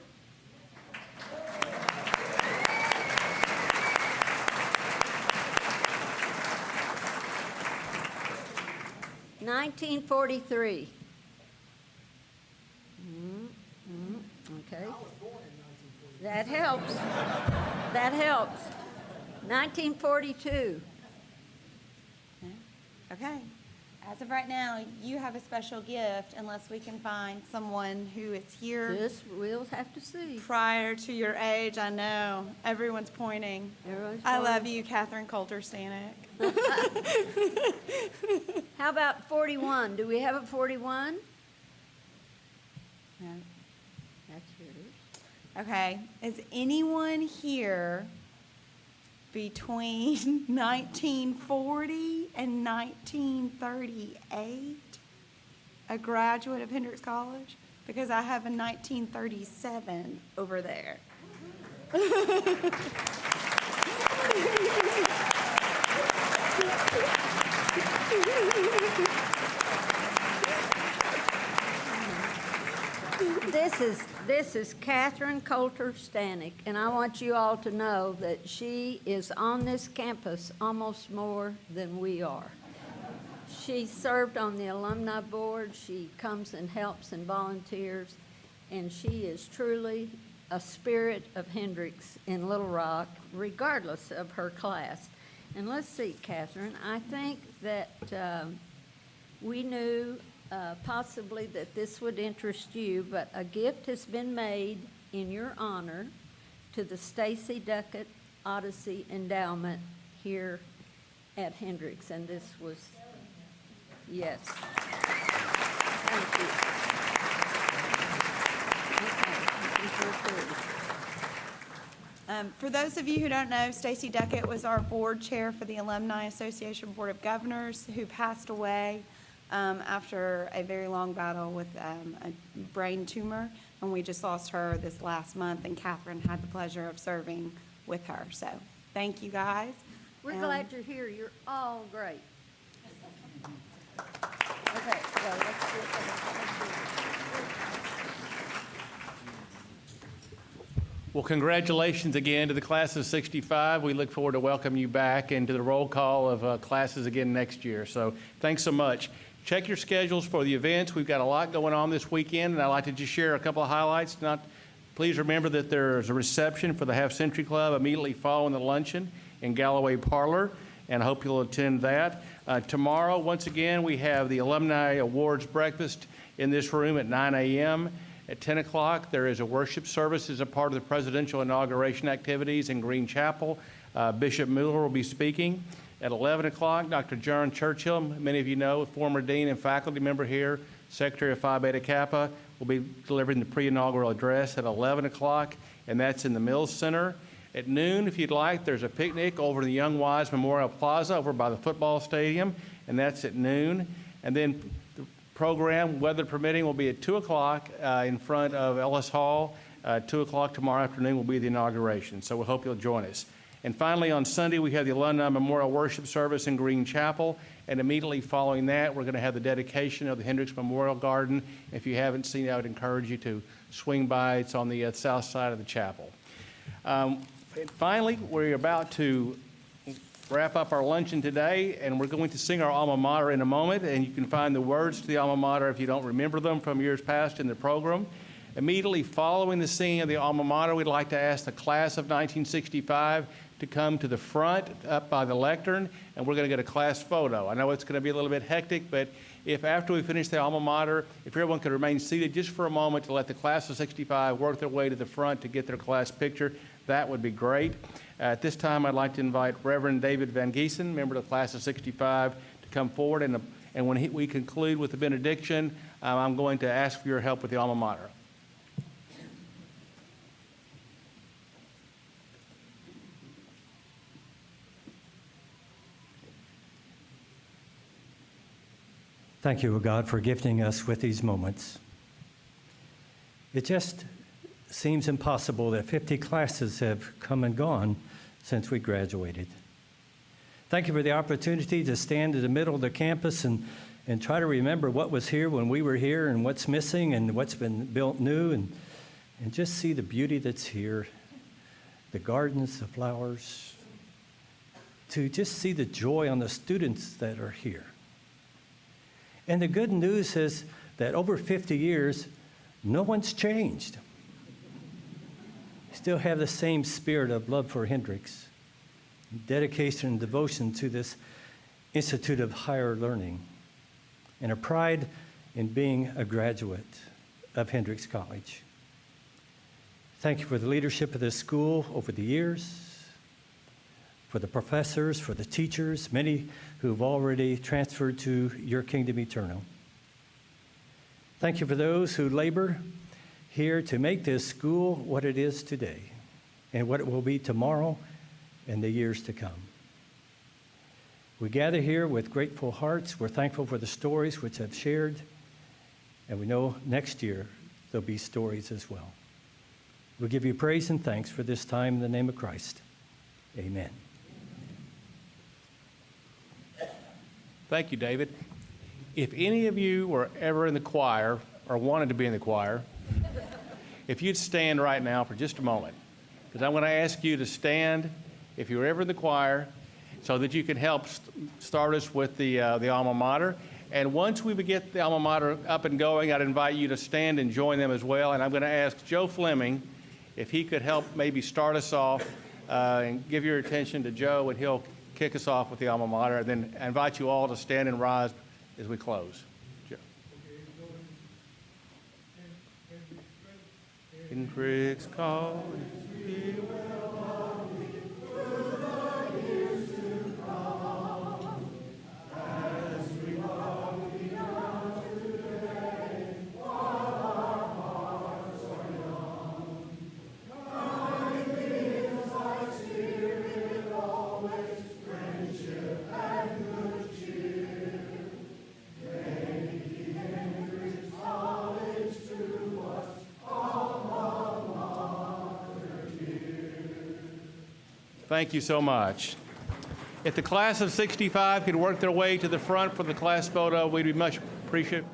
1943. Okay. That helps. That helps. 1942. Okay. As of right now, you have a special gift unless we can find someone who is here This we'll have to see. prior to your age. I know. Everyone's pointing. Everyone's I love pointing. you, Catherine Coulter Stanek. How about 41? Do we have a 41? No. That's yours. Okay. Is anyone here between 1940 and 1938 a graduate of Hendrix College? Because I have a 1937 over there. This is Catherine Coulter Stanek, and I want you all to know that she is on this campus almost more than we are. She served on the alumni board. She comes and helps and volunteers, and she is truly a spirit of Hendrix in Little Rock, regardless of her class. And let's see, Catherine, I think that we knew possibly that this would interest you, but a gift has been made in your honor to the Stacy Duckett Odyssey Endowment here at Hendrix, and this was, yes. Thank you. For those of you who don't know, Stacy Duckett was our board chair for the Alumni Association Board of Governors, who passed away after a very long battle with a brain tumor, and we just lost her this last month, and Catherine had the pleasure of serving with her. So thank you, guys. We're glad you're here. You're all great. Okay, well, let's do it. Well, congratulations again to the class of 65. We look forward to welcoming you back and to the roll call of classes again next year. So thanks so much. Check your schedules for the events. We've got a lot going on this weekend, and I'd like to just share a couple of highlights. Please remember that there's a reception for the Half Century Club immediately following the luncheon in Galloway Parlor, and I hope you'll attend that. Tomorrow, once again, we have the Alumni Awards Breakfast in this room at 9 a.m. At 10 o'clock, there is a worship service as a part of the presidential inauguration activities in Green Chapel. Bishop Mueller will be speaking. At 11 o'clock, Dr. John Churchill, many of you know, former dean and faculty member here, secretary of Phi Beta Kappa, will be delivering the pre-inaugural address at 11 o'clock, and that's in the Mills Center. At noon, if you'd like, there's a picnic over in the Young Wise Memorial Plaza over by the football stadium, and that's at noon. And then the program, weather permitting, will be at 2 o'clock in front of Ellis Hall. 2 o'clock tomorrow afternoon will be the inauguration, so we hope you'll join us. And finally, on Sunday, we have the Alumni Memorial Worship Service in Green Chapel, and immediately following that, we're going to have the dedication of the Hendrix Memorial Garden. If you haven't seen it, I would encourage you to swing by. It's on the south side of the chapel. And finally, we're about to wrap up our luncheon today, and we're going to sing our alma mater in a moment, and you can find the words to the alma mater if you don't remember them from years past in the program. Immediately following the singing of the alma mater, we'd like to ask the class of 1965 to come to the front up by the lectern, and we're going to get a class photo. I know it's going to be a little bit hectic, but if after we finish the alma mater, if everyone could remain seated just for a moment to let the class of 65 work their way to the front to get their class picture, that would be great. At this time, I'd like to invite Reverend David Van Giesen, member of the class of 65, to come forward, and when we conclude with the benediction, I'm going to ask for your help with the alma mater. Thank you, O God, for gifting us with these moments. It just seems impossible that 50 classes have come and gone since we graduated. Thank you for the opportunity to stand in the middle of the campus and try to remember what was here when we were here and what's missing and what's been built new and just see the beauty that's here, the gardens, the flowers, to just see the joy on the students that are here. And the good news is that over 50 years, no one's changed. Still have the same spirit of love for Hendrix, dedication and devotion to this Institute of Higher Learning, and a pride in being a graduate of Hendrix College. Thank you for the leadership of this school over the years, for the professors, for the teachers, many who've already transferred to your kingdom eternal. Thank you for those who labor here to make this school what it is today and what it will be tomorrow and the years to come. We gather here with grateful hearts. We're thankful for the stories which I've shared, and we know next year there'll be stories as well. We give you praise and thanks for this time in the name of Christ. Amen. Thank you, David. If any of you were ever in the choir or wanted to be in the choir, if you'd stand right now for just a moment, because I'm going to ask you to stand if you were ever in the choir so that you can help start us with the alma mater. And once we get the alma mater up and going, I'd invite you to stand and join them as well. And I'm going to ask Joe Fleming if he could help maybe start us off and give your attention to Joe, and he'll kick us off with the alma mater. And then I invite you all to stand and rise as we close. Joe. Hendrix College. Thank you so much. If the class of 65 could work their way to the front for the class photo, we'd be much appreciative.